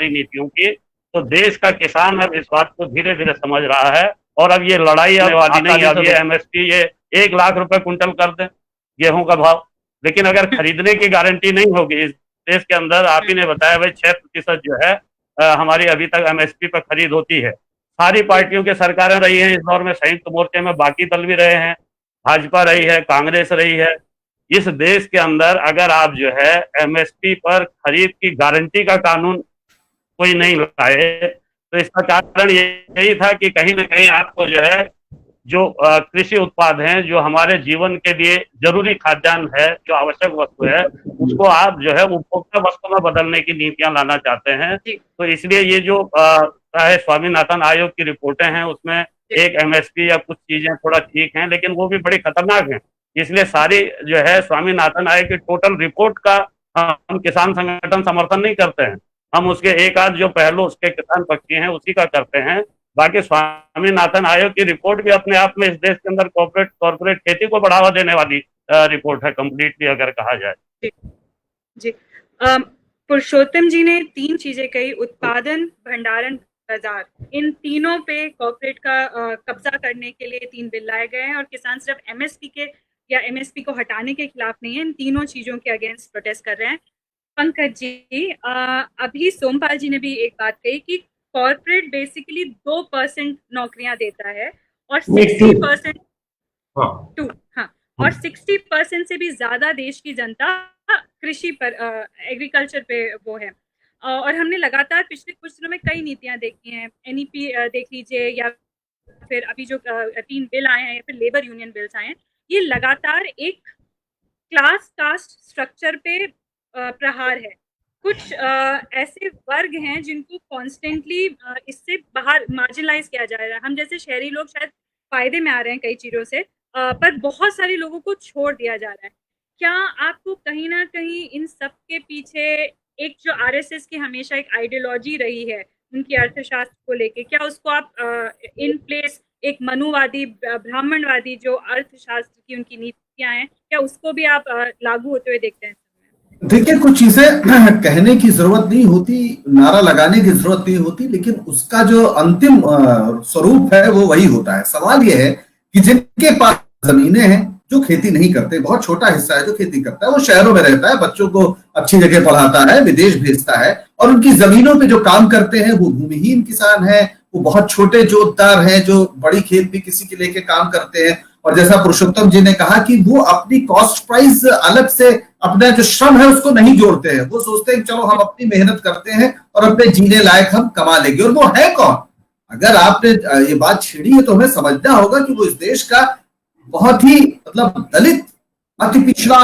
नीतियों की, तो देश का किसान अब इस बात को धीरे धीरे समझ रहा है। और अब ये लड़ाई आने वाली नहीं, अब ये MSP ये 1 लाख रुपए क्विंटल कर दें गेहूं का भाव, लेकिन अगर खरीदने की गारंटी नहीं होगी इस देश के अंदर, आप ही ने बताया भाई 6% जो है हमारी अभी तक MSP पर खरीद होती है। सारी पार्टियों की सरकारें रही हैं इस दौर में, संयुक्त मोर्चे में बाकी दल भी रहे हैं, भाजपा रही है, कांग्रेस रही है। इस देश के अंदर अगर आप जो है MSP पर खरीद की गारंटी का कानून कोई नहीं लाए, तो इसका कारण यही था कि कहीं ना कहीं आपको जो है जो कृषि उत्पाद हैं, जो हमारे जीवन के लिए जरूरी खाद्यान्न है, जो आवश्यक वस्तु है, उसको आप जो है उपभोक्ता वस्तु में बदलने की नीतियां लाना चाहते हैं। तो इसलिए ये जो चाहे स्वामीनाथन आयोग की रिपोर्टें हैं उसमें एक MSP या कुछ चीजें थोड़ा ठीक हैं, लेकिन वो भी बड़ी खतरनाक हैं। इसलिए सारी जो है स्वामीनाथन आयोग की टोटल रिपोर्ट का हम किसान संगठन समर्थन नहीं करते हैं। हम उसके एक आध जो पहलू उसके किसान पक्षी हैं उसी का करते हैं। बाकी स्वामीनाथन आयोग की रिपोर्ट भी अपने आप में इस देश के अंदर कॉर्पोरेट खेती को बढ़ावा देने वाली रिपोर्ट है, कंप्लीटली अगर कहा जाए। जी पुरुषोत्तम जी ने 3 चीजें कही, उत्पादन, भंडारण, बाजार। इन तीनों पे कॉर्पोरेट का कब्जा करने के लिए 3 बिल लाए गए हैं और किसान सिर्फ MSP के या MSP को हटाने के खिलाफ नहीं है, इन तीनों चीजों के अगेंस्ट प्रोटेस्ट कर रहे हैं। पंकज जी, अभी सोमपाल जी ने भी एक बात कही कि कॉर्पोरेट बेसिकली 2% नौकरियां देता है और 60% और 60% से भी ज्यादा देश की जनता कृषि पर, एग्रीकल्चर पे वो है। और हमने लगातार पिछले कुछ दिनों में कई नीतियां देखी हैं, NEP देख लीजिए, या फिर अभी जो 3 बिल आए हैं या फिर लेबर यूनियन बिल्स आए हैं, ये लगातार एक क्लास कास्ट स्ट्रक्चर पे प्रहार है। कुछ ऐसे वर्ग हैं जिनको कॉन्स्टेंटली इससे बाहर मार्जिनलाइज किया जा रहा है। हम जैसे शहरी लोग शायद फायदे में आ रहे हैं कई चीज़ों से, पर बहुत सारे लोगों को छोड़ दिया जा रहा है। क्या आपको कहीं ना कहीं इन सब के पीछे एक जो RSS की हमेशा एक आइडियोलॉजी रही है उनकी अर्थशास्त्र को लेके, क्या उसको आप इन प्लेस एक मनुवादी ब्राह्मणवादी जो अर्थशास्त्र की उनकी नीतियां हैं, क्या उसको भी आप लागू होते हुए देखते हैं? देखिए, कुछ चीजें कहने की जरूरत नहीं होती, नारा लगाने की जरूरत नहीं होती, लेकिन उसका जो अंतिम स्वरूप है वो वही होता है। सवाल ये है कि जिनके पास जमीनें हैं, जो खेती नहीं करते, बहुत छोटा हिस्सा है जो खेती करता है, वो शहरों में रहता है, बच्चों को अच्छी जगह पढ़ाता है, विदेश भेजता है, और उनकी जमीनों पे जो काम करते हैं वो भूमिहीन किसान हैं, वो बहुत छोटे जोतदार हैं जो बड़ी खेत भी किसी के लेके काम करते हैं। और जैसा पुरुषोत्तम जी ने कहा कि वो अपनी कॉस्ट प्राइस अलग से अपना जो श्रम है उसको नहीं जोड़ते हैं, वो सोचते हैं कि चलो हम अपनी मेहनत करते हैं और अपने जीने लायक हम कमा लेंगे। और वो है कौन? अगर आपने ये बात छेड़ी है तो हमें समझना होगा कि वो इस देश का बहुत ही मतलब दलित, अति पिछड़ा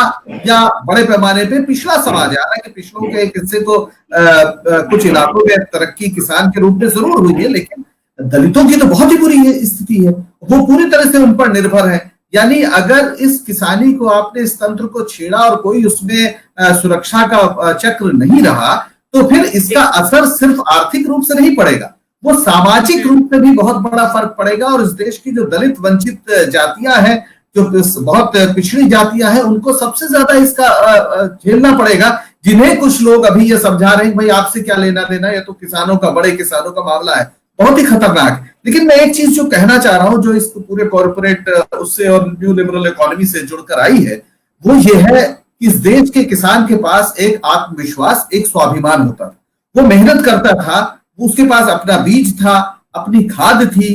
या बड़े पैमाने पे पिछड़ा समाज है। हालांकि पिछड़ों के एक हिस्से को कुछ इलाकों में तरक्की किसान के रूप में जरूर हुई है, लेकिन दलितों की तो बहुत ही बुरी स्थिति है, वो पूरी तरह से उन पर निर्भर है। यानी अगर इस किसानी को आपने इस तंत्र को छेड़ा और कोई उसमें सुरक्षा का चक्र नहीं रहा, तो फिर इसका असर सिर्फ आर्थिक रूप से नहीं पड़ेगा, वो सामाजिक रूप से भी बहुत बड़ा फर्क पड़ेगा। और इस देश की जो दलित वंचित जातियां हैं, जो बहुत पिछड़ी जातियां हैं, उनको सबसे ज्यादा इसका झेलना पड़ेगा, जिन्हें कुछ लोग अभी ये समझा रहे हैं भाई आपसे क्या लेना देना, ये तो किसानों का, बड़े किसानों का मामला है, बहुत ही खतरनाक है। लेकिन मैं एक चीज जो कहना चाह रहा हूं, जो इस पूरे कॉर्पोरेट उससे और न्यू लिबरल इकोनॉमी से जुड़कर आई है, वो ये है कि इस देश के किसान के पास एक आत्मविश्वास, एक स्वाभिमान होता था। वो मेहनत करता था, उसके पास अपना बीज था, अपनी खाद थी।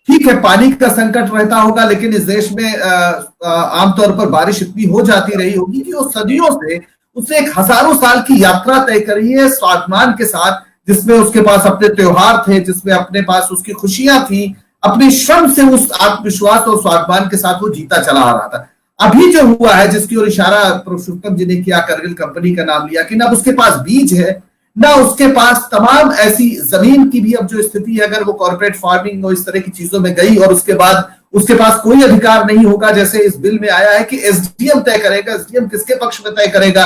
ठीक है, पानी का संकट रहता होगा, लेकिन इस देश में आमतौर पर बारिश इतनी हो जाती रही होगी कि वो सदियों से उसने एक हजारों साल की यात्रा तय करी है स्वाभिमान के साथ, जिसमें उसके पास अपने त्योहार थे, जिसमें अपने पास उसकी खुशियां थी, अपने श्रम से उस आत्मविश्वास और स्वाभिमान के साथ वो जीता चला आ रहा था। अभी जो हुआ है, जिसकी ओर इशारा पुरुषोत्तम जी ने किया, करगिल कंपनी का नाम लिया, कि ना उसके पास बीज है, ना उसके पास तमाम ऐसी जमीन की भी अब जो स्थिति है, अगर वो कॉर्पोरेट फार्मिंग और इस तरह की चीजों में गई और उसके बाद उसके पास कोई अधिकार नहीं होगा, जैसे इस बिल में आया है कि एसडीएम तय करेगा, एसडीएम किसके पक्ष में तय करेगा,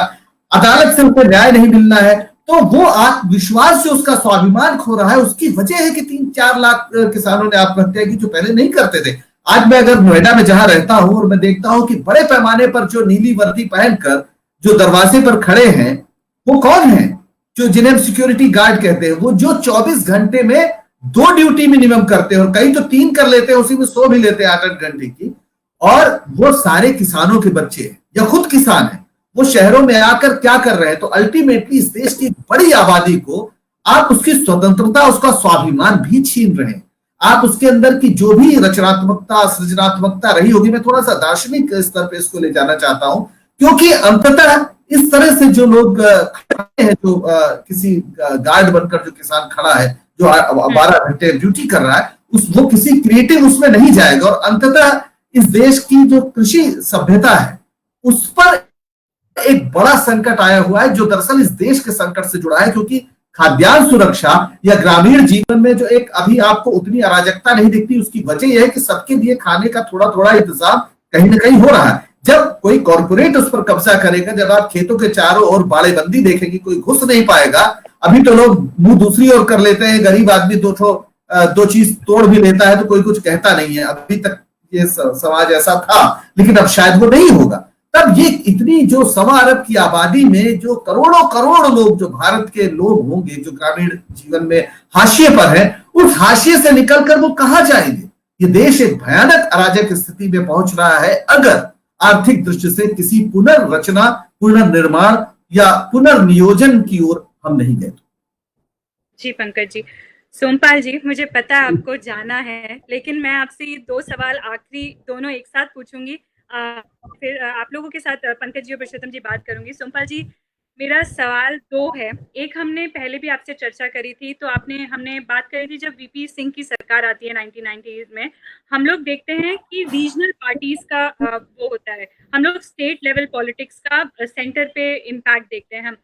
अदालत से उसे न्याय नहीं मिलना है, तो वो आत्मविश्वास जो उसका स्वाभिमान खो रहा है, उसकी वजह है कि 3-4 लाख किसानों ने आत्महत्या की, जो पहले नहीं करते थे। आज मैं अगर नोएडा में जहां रहता हूं और मैं देखता हूं कि बड़े पैमाने पर जो नीली वर्दी पहनकर जो दरवाजे पर खड़े हैं, वो कौन है? जो जिन्हें सिक्योरिटी गार्ड कहते हैं, वो जो 24 घंटे में 2 ड्यूटी मिनिमम करते हैं और कई तो 3 कर लेते हैं, उसी में सो भी लेते हैं 8-8 घंटे की। और वो सारे किसानों के बच्चे हैं या खुद किसान है। वो शहरों में आकर क्या कर रहे हैं? तो अल्टीमेटली इस देश की बड़ी आबादी को आप उसकी स्वतंत्रता, उसका स्वाभिमान भी छीन रहे हैं। आप उसके अंदर की जो भी रचनात्मकता, सृजनात्मकता रही होगी, मैं थोड़ा सा दार्शनिक स्तर पे इसको ले जाना चाहता हूं, क्योंकि अंततः इस तरह से जो लोग खड़े हैं, जो किसी गार्ड बनकर जो किसान खड़ा है, जो 12 घंटे ड्यूटी कर रहा है, वो किसी क्रिएटिव उसमें नहीं जाएगा। और अंततः इस देश की जो कृषि सभ्यता है, उस पर एक बड़ा संकट आया हुआ है, जो दरअसल इस देश के संकट से जुड़ा है, क्योंकि खाद्यान्न सुरक्षा या ग्रामीण जीवन में जो एक अभी आपको उतनी अराजकता नहीं दिखती, उसकी वजह यह है कि सबके लिए खाने का थोड़ा थोड़ा इंतजाम कहीं ना कहीं हो रहा है। जब कोई कॉर्पोरेट उस पर कब्जा करेगा, जब आप खेतों के चारों ओर बाड़ेबंदी देखेंगे, कोई घुस नहीं पाएगा। अभी तो लोग मुंह दूसरी ओर कर लेते हैं, गरीब आदमी दो चीज तोड़ भी लेता है तो कोई कुछ कहता नहीं है। अभी तक ये समाज ऐसा था, लेकिन अब शायद वो नहीं होगा। तब ये इतनी जो 1.25 अरब की आबादी में जो करोड़ों करोड़ लोग जो भारत के लोग होंगे, जो ग्रामीण जीवन में हाशिए पर है, उस हाशिए से निकलकर वो कहां जाएंगे? ये देश एक भयानक अराजक स्थिति में पहुंच रहा है, अगर आर्थिक दृष्टि से किसी पुनर्रचना, पुनर्निर्माण या पुनर्नियोजन की ओर हम नहीं गए। जी पंकज जी, सोमपाल जी, मुझे पता है आपको जाना है, लेकिन मैं आपसे ये 2 सवाल आखिरी दोनों एक साथ पूछूंगी, फिर आप लोगों के साथ पंकज जी और पुरुषोत्तम जी बात करूंगी। सोमपाल जी, मेरा सवाल 2 है। एक, हमने पहले भी आपसे चर्चा करी थी, तो हमने बात करी थी जब वीपी सिंह की सरकार आती है 1990 में, हम लोग देखते हैं कि रीजनल पार्टीज का वो होता है, हम लोग स्टेट लेवल पॉलिटिक्स का सेंटर पे इम्पैक्ट देखते हैं।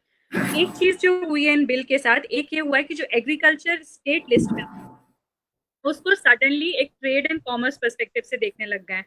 एक चीज जो हुई है इन बिल के साथ, एक ये हुआ है कि जो एग्रीकल्चर स्टेट लिस्ट में उसको सडनली एक ट्रेड एंड कॉमर्स पर्सपेक्टिव से देखने लग गए हैं।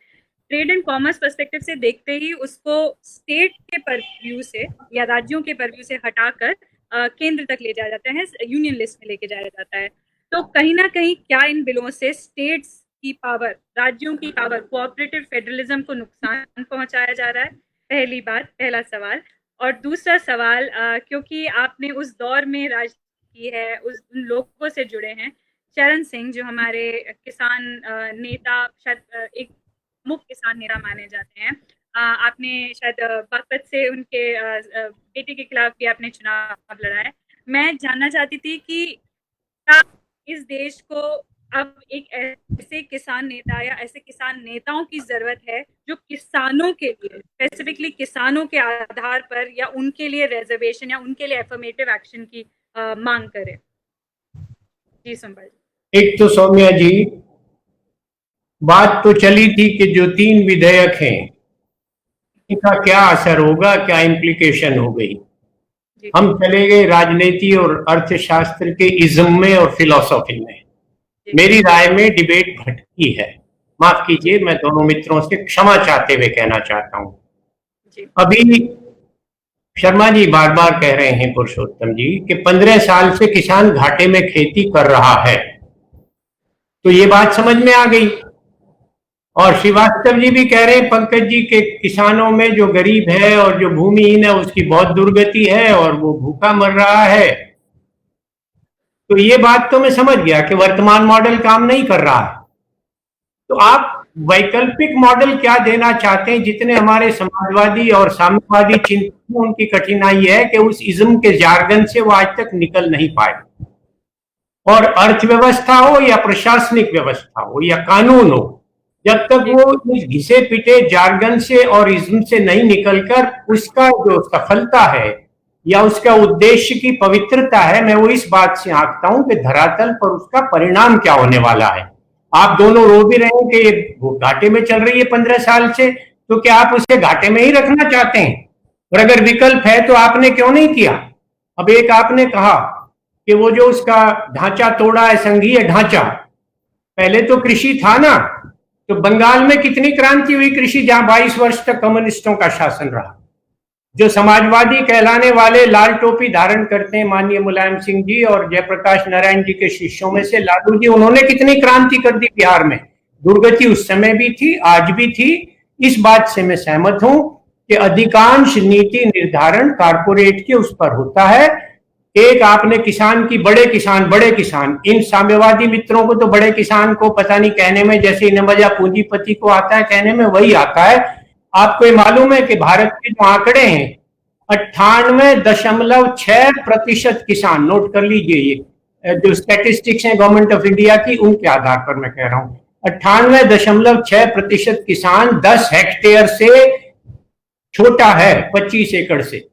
ट्रेड एंड कॉमर्स पर्सपेक्टिव से देखते ही उसको स्टेट के परव्यू से या राज्यों के परव्यू से हटाकर केंद्र तक ले जाया जाता है, यूनियन लिस्ट में लेके जाया जाता है। तो कहीं ना कहीं क्या इन बिलों से स्टेट्स की पावर, राज्यों की पावर, कोऑपरेटिव फेडरलिज्म को नुकसान पहुंचाया जा रहा है? पहली बात, पहला सवाल। और दूसरा सवाल, क्योंकि आपने उस दौर में राजनीति की है, उन लोगों से जुड़े हैं, चरण सिंह जो हमारे किसान नेता, शायद एक मुख्य किसान नेता माने जाते हैं, आपने शायद बागपत से उनके बेटे के खिलाफ भी आपने चुनाव लड़ा है। मैं जानना चाहती थी कि क्या इस देश को अब एक ऐसे किसान नेता या ऐसे किसान नेताओं की जरूरत है जो किसानों के लिए, स्पेसिफिकली किसानों के आधार पर या उनके लिए रिजर्वेशन या उनके लिए एफर्मेटिव एक्शन की मांग करे? जी संभाल। एक तो सौम्या जी, बात तो चली थी कि जो 3 विधेयक हैं, इनका क्या असर होगा, क्या इम्प्लीकेशन हो गई। हम चले गए राजनीति और अर्थशास्त्र के इज्म में और फिलॉसफी में। मेरी राय में डिबेट भटकी है, माफ कीजिए, मैं दोनों मित्रों से क्षमा चाहते हुए कहना चाहता हूं। जी। अभी शर्मा जी बार बार कह रहे हैं, पुरुषोत्तम जी, कि 15 साल से किसान घाटे में खेती कर रहा है, तो ये बात समझ में आ गई। और श्रीवास्तव जी भी कह रहे हैं, पंकज जी, के किसानों में जो गरीब है और जो भूमिहीन है उसकी बहुत दुर्गति है और वो भूखा मर रहा है। तो ये बात तो मैं समझ गया कि वर्तमान मॉडल काम नहीं कर रहा है। तो आप वैकल्पिक मॉडल क्या देना चाहते हैं? जितने हमारे समाजवादी और साम्यवादी चिंतक, उनकी कठिनाई है कि उस इज्म के जार्गन से वो आज तक निकल नहीं पाए। और अर्थव्यवस्था हो या प्रशासनिक व्यवस्था हो या कानून हो, जब तक वो इस घिसे पिटे जार्गन से और इज्म से नहीं निकलकर उसका जो सफलता है या उसका उद्देश्य की पवित्रता है, मैं वो इस बात से आंकता हूं कि धरातल पर उसका परिणाम क्या होने वाला है। आप दोनों रो भी रहे हैं कि ये घाटे में चल रही है 15 साल से, तो क्या आप उसे घाटे में ही रखना चाहते हैं? और अगर विकल्प है तो आपने क्यों नहीं किया? अब एक आपने कहा कि वो जो उसका ढांचा तोड़ा है, संघीय ढांचा, पहले तो कृषि था ना, तो बंगाल में कितनी क्रांति हुई कृषि, जहां 22 वर्ष तक कम्युनिस्टों का शासन रहा। जो समाजवादी कहलाने वाले लाल टोपी धारण करते हैं, माननीय मुलायम सिंह जी और जयप्रकाश नारायण जी के शिष्यों में से लालू जी, उन्होंने कितनी क्रांति कर दी बिहार में। दुर्गति उस समय भी थी, आज भी थी। इस बात से मैं सहमत हूं कि अधिकांश नीति निर्धारण कारपोरेट के उस पर होता है। एक आपने किसान की, बड़े किसान, इन साम्यवादी मित्रों को तो बड़े किसान को पता नहीं कहने में, जैसे इन्हें मजा पूंजीपति को आता है कहने में, वही आता है। आपको ये मालूम है कि भारत के जो आंकड़े हैं, 98.6% किसान, नोट कर लीजिए, ये जो स्टैटिस्टिक्स हैं गवर्नमेंट ऑफ इंडिया की, उनके आधार पर मैं कह रहा हूं, 98.6% किसान 10 हेक्टेयर से छोटा है, 25 एकड़ से,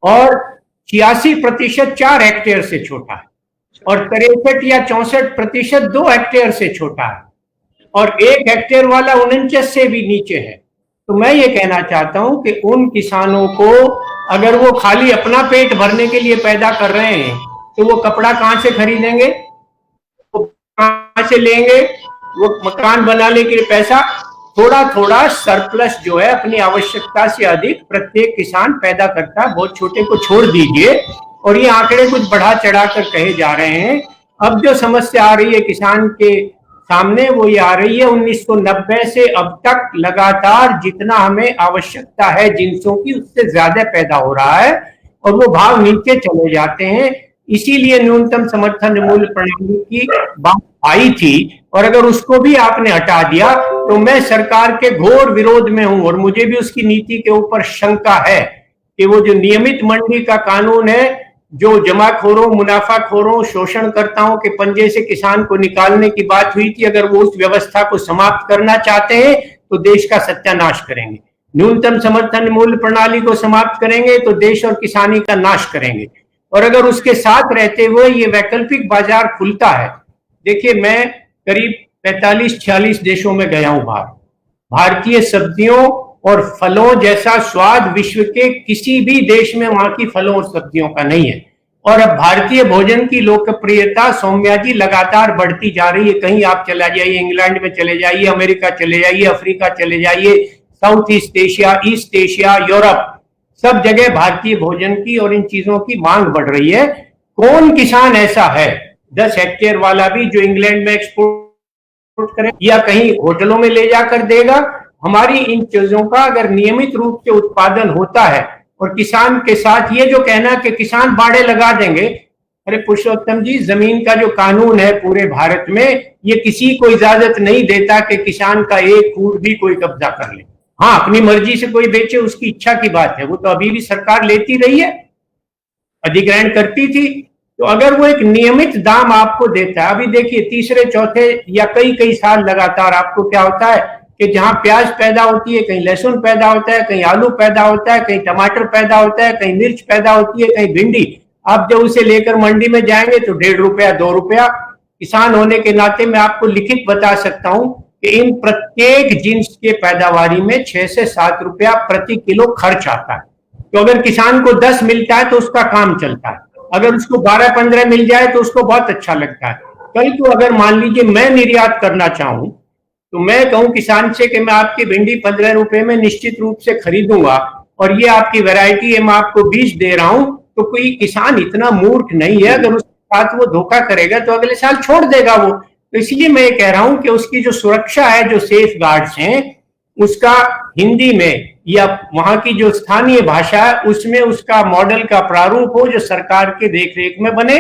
और 86% 4 हेक्टेयर से छोटा है, और 63 या 64% 2 हेक्टेयर से छोटा है, और 1 हेक्टेयर वाला 49 से भी नीचे है। तो मैं ये कहना चाहता हूं कि उन किसानों को, अगर वो खाली अपना पेट भरने के लिए पैदा कर रहे हैं, तो वो कपड़ा कहां से खरीदेंगे, वो कहां से लेंगे, वो मकान बनाने के लिए पैसा, थोड़ा थोड़ा सरप्लस जो है अपनी आवश्यकता से अधिक प्रत्येक किसान पैदा करता है, बहुत छोटे को छोड़ दीजिए। और ये आंकड़े कुछ बढ़ा चढ़ाकर कहे जा रहे हैं। अब जो समस्या आ रही है किसान के सामने, वो ये आ रही है 1990 से अब तक लगातार जितना हमें आवश्यकता है जिंसों की, उससे ज्यादा पैदा हो रहा है और वो भाव नीचे चले जाते हैं। इसीलिए न्यूनतम समर्थन मूल्य प्रणाली की बात आई थी, और अगर उसको भी आपने हटा दिया तो मैं सरकार के घोर विरोध में हूं। और मुझे भी उसकी नीति के ऊपर शंका है कि वो जो नियमित मंडी का कानून है, जो जमाखोरों, मुनाफाखोरों, शोषणकर्ताओं के पंजे से किसान को निकालने की बात हुई थी, अगर वो उस व्यवस्था को समाप्त करना चाहते हैं तो देश का सत्यानाश करेंगे। न्यूनतम समर्थन मूल्य प्रणाली को समाप्त करेंगे तो देश और किसानी का नाश करेंगे। और अगर उसके साथ रहते हुए ये वैकल्पिक बाजार खुलता है, देखिए मैं करीब 45-46 देशों में गया हूं बाहर, भारतीय सब्जियों और फलों जैसा स्वाद विश्व के किसी भी देश में वहां की फलों और सब्जियों का नहीं है। और अब भारतीय भोजन की लोकप्रियता, सौम्या जी, लगातार बढ़ती जा रही है। कहीं आप चला जाइए, इंग्लैंड में चले जाइए, अमेरिका चले जाइए, अफ्रीका चले जाइए, south east Asia, east Asia, Europe, सब जगह भारतीय भोजन की और इन चीजों की मांग बढ़ रही है। कौन किसान ऐसा है 10 हेक्टेयर वाला भी जो इंग्लैंड में एक्सपोर्ट करे या कहीं होटलों में ले जाकर देगा? हमारी इन चीजों का अगर नियमित रूप से उत्पादन होता है, और किसान के साथ ये जो कहना कि किसान बाड़े लगा देंगे, अरे पुरुषोत्तम जी, जमीन का जो कानून है पूरे भारत में, ये किसी को इजाजत नहीं देता कि किसान का एक फूट भी कोई कब्जा कर ले। हाँ, अपनी मर्जी से कोई बेचे, उसकी इच्छा की बात है, वो तो अभी भी सरकार लेती रही है, अधिग्रहण करती थी। तो अगर वो एक नियमित दाम आपको देता है, अभी देखिए तीसरे चौथे या कई साल लगातार आपको क्या होता है कि जहां प्याज पैदा होती है, कहीं लहसुन पैदा होता है, कहीं आलू पैदा होता है, कहीं टमाटर पैदा होता है, कहीं मिर्च पैदा होती है, कहीं भिंडी, आप जब उसे लेकर मंडी में जाएंगे तो 1.5 रुपया 2 रुपया। किसान होने के नाते मैं आपको लिखित बता सकता हूं कि इन प्रत्येक जिन्स के पैदावारी में 6 से 7 रुपया प्रति किलो खर्च आता है। तो अगर किसान को 10 मिलता है तो उसका काम चलता है, अगर उसको 12-15 मिल जाए तो उसको बहुत अच्छा लगता है। कल को अगर मान लीजिए मैं निर्यात करना चाहूं तो मैं कहूं किसान से कि मैं आपकी भिंडी 15 रुपए में निश्चित रूप से खरीदूंगा और ये आपकी वैरायटी है, मैं आपको बीज दे रहा हूं, तो कोई किसान इतना मूर्ख नहीं है, अगर उसके साथ वो धोखा करेगा तो अगले साल छोड़ देगा वो। तो इसलिए मैं ये कह रहा हूं कि उसकी जो सुरक्षा है, जो सेफ गार्ड्स हैं, उसका हिंदी में या वहां की जो स्थानीय भाषा है उसमें उसका मॉडल का प्रारूप हो जो सरकार के देखरेख में बने,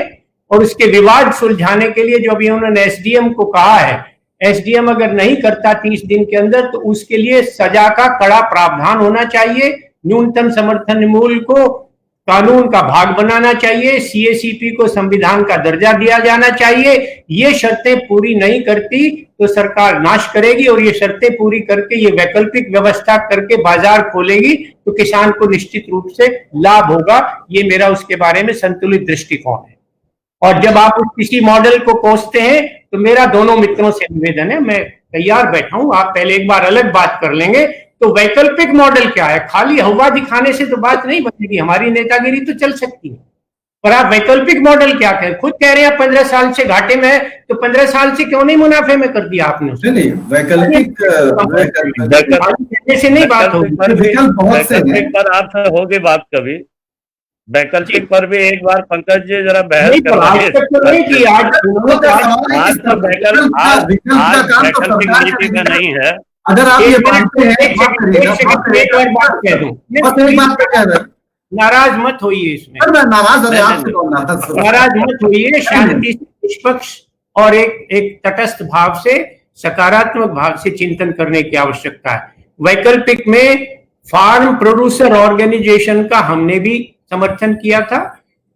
और उसके विवाद सुलझाने के लिए जो अभी उन्होंने एसडीएम को कहा है, एसडीएम अगर नहीं करता 30 दिन के अंदर तो उसके लिए सजा का कड़ा प्रावधान होना चाहिए, न्यूनतम समर्थन मूल्य को कानून का भाग बनाना चाहिए, सीएसीपी को संविधान का दर्जा दिया जाना चाहिए। ये शर्तें पूरी नहीं करती तो सरकार नाश करेगी, और ये शर्तें पूरी करके ये वैकल्पिक व्यवस्था करके बाजार खोलेगी तो किसान को निश्चित रूप से लाभ होगा। ये मेरा उसके बारे में संतुलित दृष्टिकोण है। और जब आप किसी मॉडल को कोसते हैं तो मेरा दोनों मित्रों से निवेदन है, मैं तैयार बैठा हूं, आप पहले एक बार अलग बात कर लेंगे। तो वैकल्पिक मॉडल क्या है? खाली हवा दिखाने से तो बात नहीं बनेगी, हमारी नेतागिरी तो चल सकती है, पर आप वैकल्पिक मॉडल क्या कहें? खुद कह रहे हैं 15 साल से घाटे में है, तो 15 साल से क्यों नहीं मुनाफे में कर दिया आपने? नहीं, वैकल्पिक से नहीं बात होगी, विकल्प बहुत से हैं। पर आपसे होगी बात कभी, वैकल्पिक पर भी एक बार पंकज जी जरा बहस नहीं, कर आज तक तो नहीं की, आज तो वैकल्पिक नीति में नहीं है। अगर आप ये मानते हैं, नाराज मत होइए इसमें, नाराज मत होइए, शांति से, निष्पक्ष और एक तटस्थ भाव से, सकारात्मक भाव से चिंतन करने की आवश्यकता है। वैकल्पिक में फार्म प्रोड्यूसर ऑर्गेनाइजेशन का हमने भी समर्थन किया था,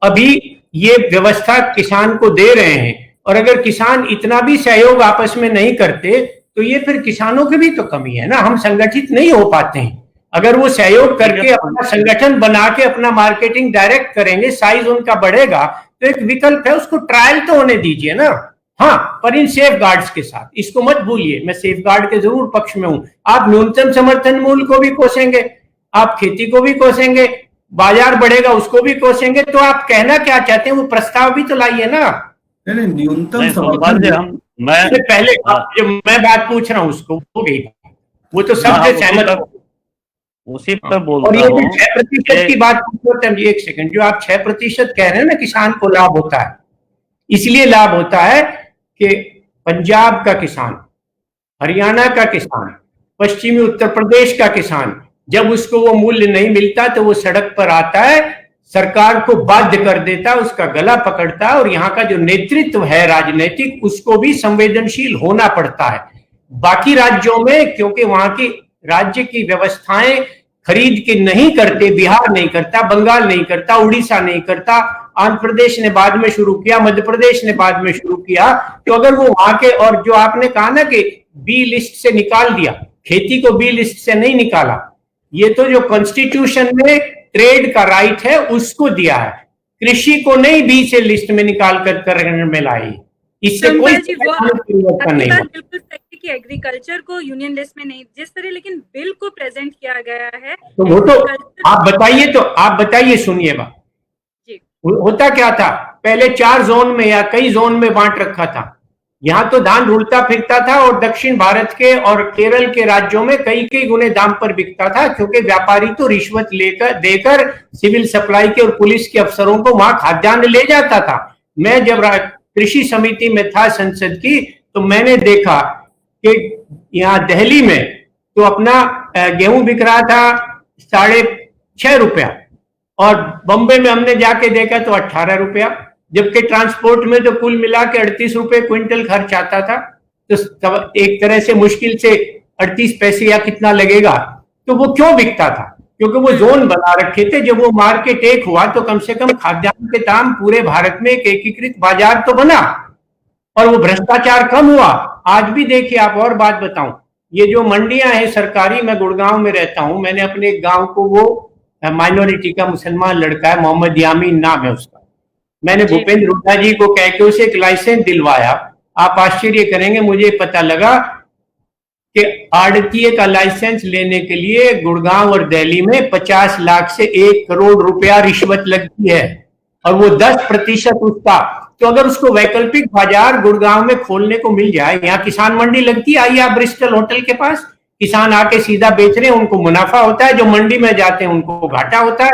अभी ये व्यवस्था किसान को दे रहे हैं, और अगर किसान इतना भी सहयोग आपस में नहीं करते तो ये फिर किसानों की भी तो कमी है ना, हम संगठित नहीं हो पाते हैं। अगर वो सहयोग करके अपना संगठन बना के अपना मार्केटिंग डायरेक्ट करेंगे, साइज उनका बढ़ेगा, तो एक विकल्प है, उसको ट्रायल तो होने दीजिए ना। हाँ, पर इन सेफ गार्ड्स के साथ, इसको मत भूलिए, मैं सेफ गार्ड के जरूर पक्ष में हूं। आप न्यूनतम समर्थन मूल्य को भी कोसेंगे, आप खेती को भी कोसेंगे, बाजार बढ़ेगा उसको भी कोसेंगे, तो आप कहना क्या चाहते हैं? वो प्रस्ताव भी तो लाइए ना। न्यूनतम समर्थन मैं पहले जो मैं बात पूछ रहा हूँ उसको हो गई, वो तो सब सहमत, उसी पर बोल और रहा ये हूँ। 6% की बात पूछते हैं, एक सेकंड, जो आप 6% कह रहे हैं ना किसान को लाभ होता है, इसलिए लाभ होता है कि पंजाब का किसान, हरियाणा का किसान, पश्चिमी उत्तर प्रदेश का किसान, जब उसको वो मूल्य नहीं मिलता तो वो सड़क पर आता है, सरकार को बाध्य कर देता है, उसका गला पकड़ता है, और यहाँ का जो नेतृत्व है राजनीतिक, उसको भी संवेदनशील होना पड़ता है। बाकी राज्यों में क्योंकि वहां की राज्य की व्यवस्थाएं खरीद के नहीं करते, बिहार नहीं करता, बंगाल नहीं करता, उड़ीसा नहीं करता, आंध्र प्रदेश ने बाद में शुरू किया, मध्य प्रदेश ने बाद में शुरू किया, तो अगर वो वहां के, और जो आपने कहा ना कि बी लिस्ट से निकाल दिया, खेती को बी लिस्ट से नहीं निकाला, ये तो जो कॉन्स्टिट्यूशन में ट्रेड का राइट है उसको दिया है, कृषि को नहीं बी से लिस्ट में निकाल कर में लाई, इससे कोई परिवर्तन नहीं। बिल्कुल सही कि एग्रीकल्चर को यूनियन लिस्ट में नहीं, जिस तरह लेकिन बिल को प्रेजेंट किया गया है, तो वो तो आप बताइए, तो आप बताइए, सुनिएगा होता क्या था पहले, 4 जोन में या कई जोन में बांट रखा था, यहाँ तो धान रुलता फिरता था, और दक्षिण भारत के और केरल के राज्यों में कई गुने दाम पर बिकता था, क्योंकि व्यापारी तो रिश्वत देकर सिविल सप्लाई के और पुलिस के अफसरों को वहां खाद्यान्न ले जाता था। मैं जब कृषि समिति में था संसद की, तो मैंने देखा कि यहाँ दिल्ली में तो अपना गेहूं बिक रहा था 6.5 रुपया, और बम्बे में हमने जाके देखा तो 18 रुपया, जबकि ट्रांसपोर्ट में तो कुल मिला के 38 रुपए क्विंटल खर्च आता था। तो एक तरह से मुश्किल से 38 पैसे या कितना लगेगा, तो वो क्यों बिकता था? क्योंकि वो जोन बना रखे थे। जब वो मार्केट एक हुआ तो कम से कम खाद्यान्न के दाम पूरे भारत में एक एकीकृत बाजार तो बना, और वो भ्रष्टाचार कम हुआ। आज भी देखिए, आप और बात बताऊं, ये जो मंडियां हैं सरकारी, मैं गुड़गांव में रहता हूं, मैंने अपने एक गांव को, वो माइनॉरिटी का मुसलमान लड़का है, मोहम्मद यामीन नाम है उसका, मैंने भूपेंद्र हुड्डा जी को कह के उसे एक लाइसेंस दिलवाया। आप आश्चर्य करेंगे, मुझे पता लगा कि आड़तीय का लाइसेंस लेने के लिए गुड़गांव और दिल्ली में 50 लाख से 1 करोड़ रुपया रिश्वत लगती है, और वो 10% उसका तो अगर उसको वैकल्पिक बाजार गुड़गांव में खोलने को मिल जाए, यहाँ किसान मंडी लगती है, आइए आप ब्रिस्टल होटल के पास, किसान आके सीधा बेच रहे हैं, उनको मुनाफा होता है, जो मंडी में जाते हैं उनको घाटा होता है।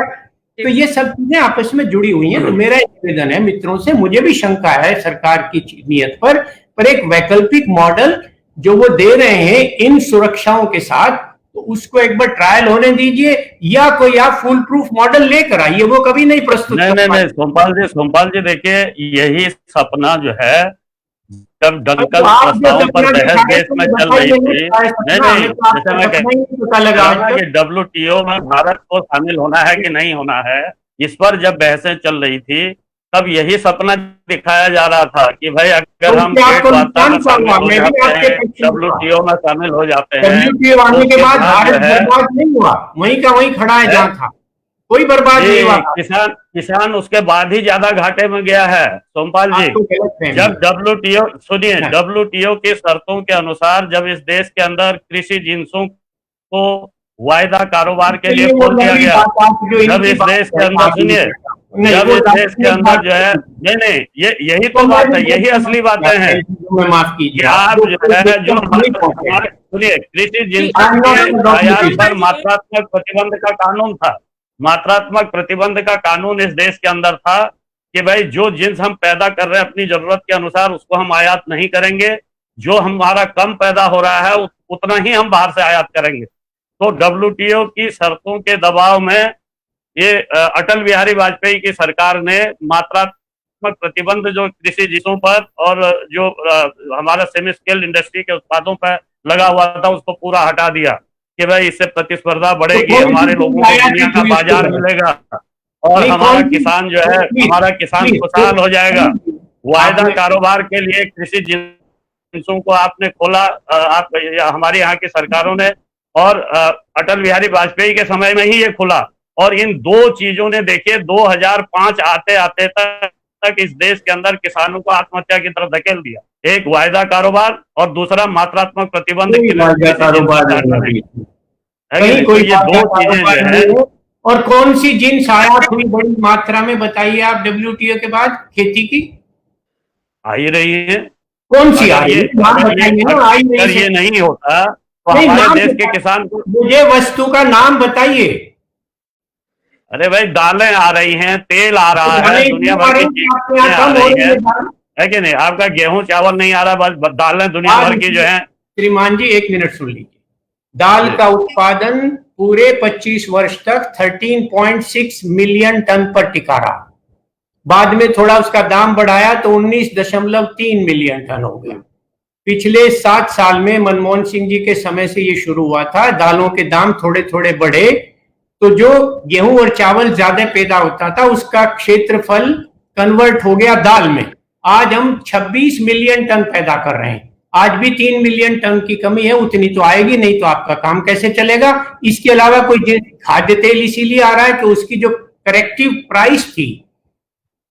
तो ये सब चीजें आपस में जुड़ी हुई हैं। तो मेरा निवेदन है मित्रों से, मुझे भी शंका है सरकार की नीयत पर एक वैकल्पिक मॉडल जो वो दे रहे हैं इन सुरक्षाओं के साथ, तो उसको एक बार ट्रायल होने दीजिए, या कोई आप फुल प्रूफ मॉडल लेकर आइए। वो कभी नहीं प्रस्तुत नहीं सोमपाल जी देखिए, यही सपना जो है जब दंगल प्रस्तावों पर बहस देश में चल रही थी, नहीं जैसे मैं कि WTO में भारत को शामिल होना है कि नहीं होना है, इस पर जब बहसें चल रही थी तब यही सपना दिखाया जा रहा था कि भाई अगर हम वार्ता में शामिल हो जाते हैं, WTO में शामिल हो जाते हैं, WTO आने के बाद भारत बर्बाद नहीं हुआ, वहीं का वहीं खड़ा है जहां था, कोई बर्बाद नहीं हुआ। किसान उसके बाद ही ज्यादा घाटे में गया है सोमपाल जी। जब WTO सुनिए, WTO की शर्तों के अनुसार जब इस देश के अंदर कृषि जिन्सों को वायदा कारोबार के लिए खोल दिया गया, जब इस देश के अंदर सुनिए, जब इस देश के अंदर जो है नहीं यही तो बात है, यही असली बातें हैं। माफ कीजिए, आप जो है जो सुनिए, कृषि जिन्सों के आयात पर मात्रात्मक प्रतिबंध का कानून था, मात्रात्मक प्रतिबंध का कानून इस देश के अंदर था कि भाई जो जिन्स हम पैदा कर रहे हैं अपनी जरूरत के अनुसार उसको हम आयात नहीं करेंगे, जो हमारा कम पैदा हो रहा है उतना ही हम बाहर से आयात करेंगे। तो WTO की शर्तों के दबाव में ये अटल बिहारी वाजपेयी की सरकार ने मात्रात्मक प्रतिबंध जो कृषि जिन्सों पर और जो हमारा सेमी स्केल इंडस्ट्री के उत्पादों पर लगा हुआ था उसको पूरा हटा दिया कि भाई इससे प्रतिस्पर्धा बढ़ेगी, हमारे लोगों को दुनिया का बाजार मिलेगा और हमारा किसान जो है, हमारा किसान खुशहाल हो जाएगा। वायदा कारोबार के लिए कृषि जिन्सों को आपने खोला, आप हमारे यहाँ की सरकारों ने, और अटल बिहारी वाजपेयी के समय में ही ये खुला। और इन दो चीजों ने देखिए 2005 आते आते तक इस देश के अंदर किसानों को आत्महत्या की तरफ धकेल दिया। एक वायदा कारोबार और दूसरा मात्रात्मक प्रतिबंध की कोई ये दो चीजें जो है। और कौन सी जिन्स आयात हुई बड़ी मात्रा में, बताइए आप WTO के बाद खेती की? आ ही रही है। कौन सी आई? अगर ये नहीं होता तो हमारे देश के किसान को, मुझे वस्तु का नाम बताइए। अरे भाई दालें आ रही हैं, तेल आ रहा है, दुनिया भर की चीजें आ रही है कि नहीं? आपका गेहूं चावल नहीं आ रहा, बस दालें दुनिया भर की जो है। श्रीमान जी 1 मिनट सुन लीजिए। दाल का उत्पादन पूरे 25 वर्ष तक 13.6 मिलियन टन पर टिका रहा। बाद में थोड़ा उसका दाम बढ़ाया तो 19.3 मिलियन टन हो गया। पिछले 7 साल में मनमोहन सिंह जी के समय से ये शुरू हुआ था, दालों के दाम थोड़े थोड़े बढ़े, तो जो गेहूं और चावल ज्यादा पैदा होता था उसका क्षेत्रफल कन्वर्ट हो गया दाल में। आज हम 26 मिलियन टन पैदा कर रहे हैं। आज भी 3 मिलियन टन की कमी है, उतनी तो आएगी नहीं तो आपका काम कैसे चलेगा? इसके अलावा कोई खाद्य तेल इसीलिए आ रहा है कि उसकी जो करेक्टिव प्राइस थी,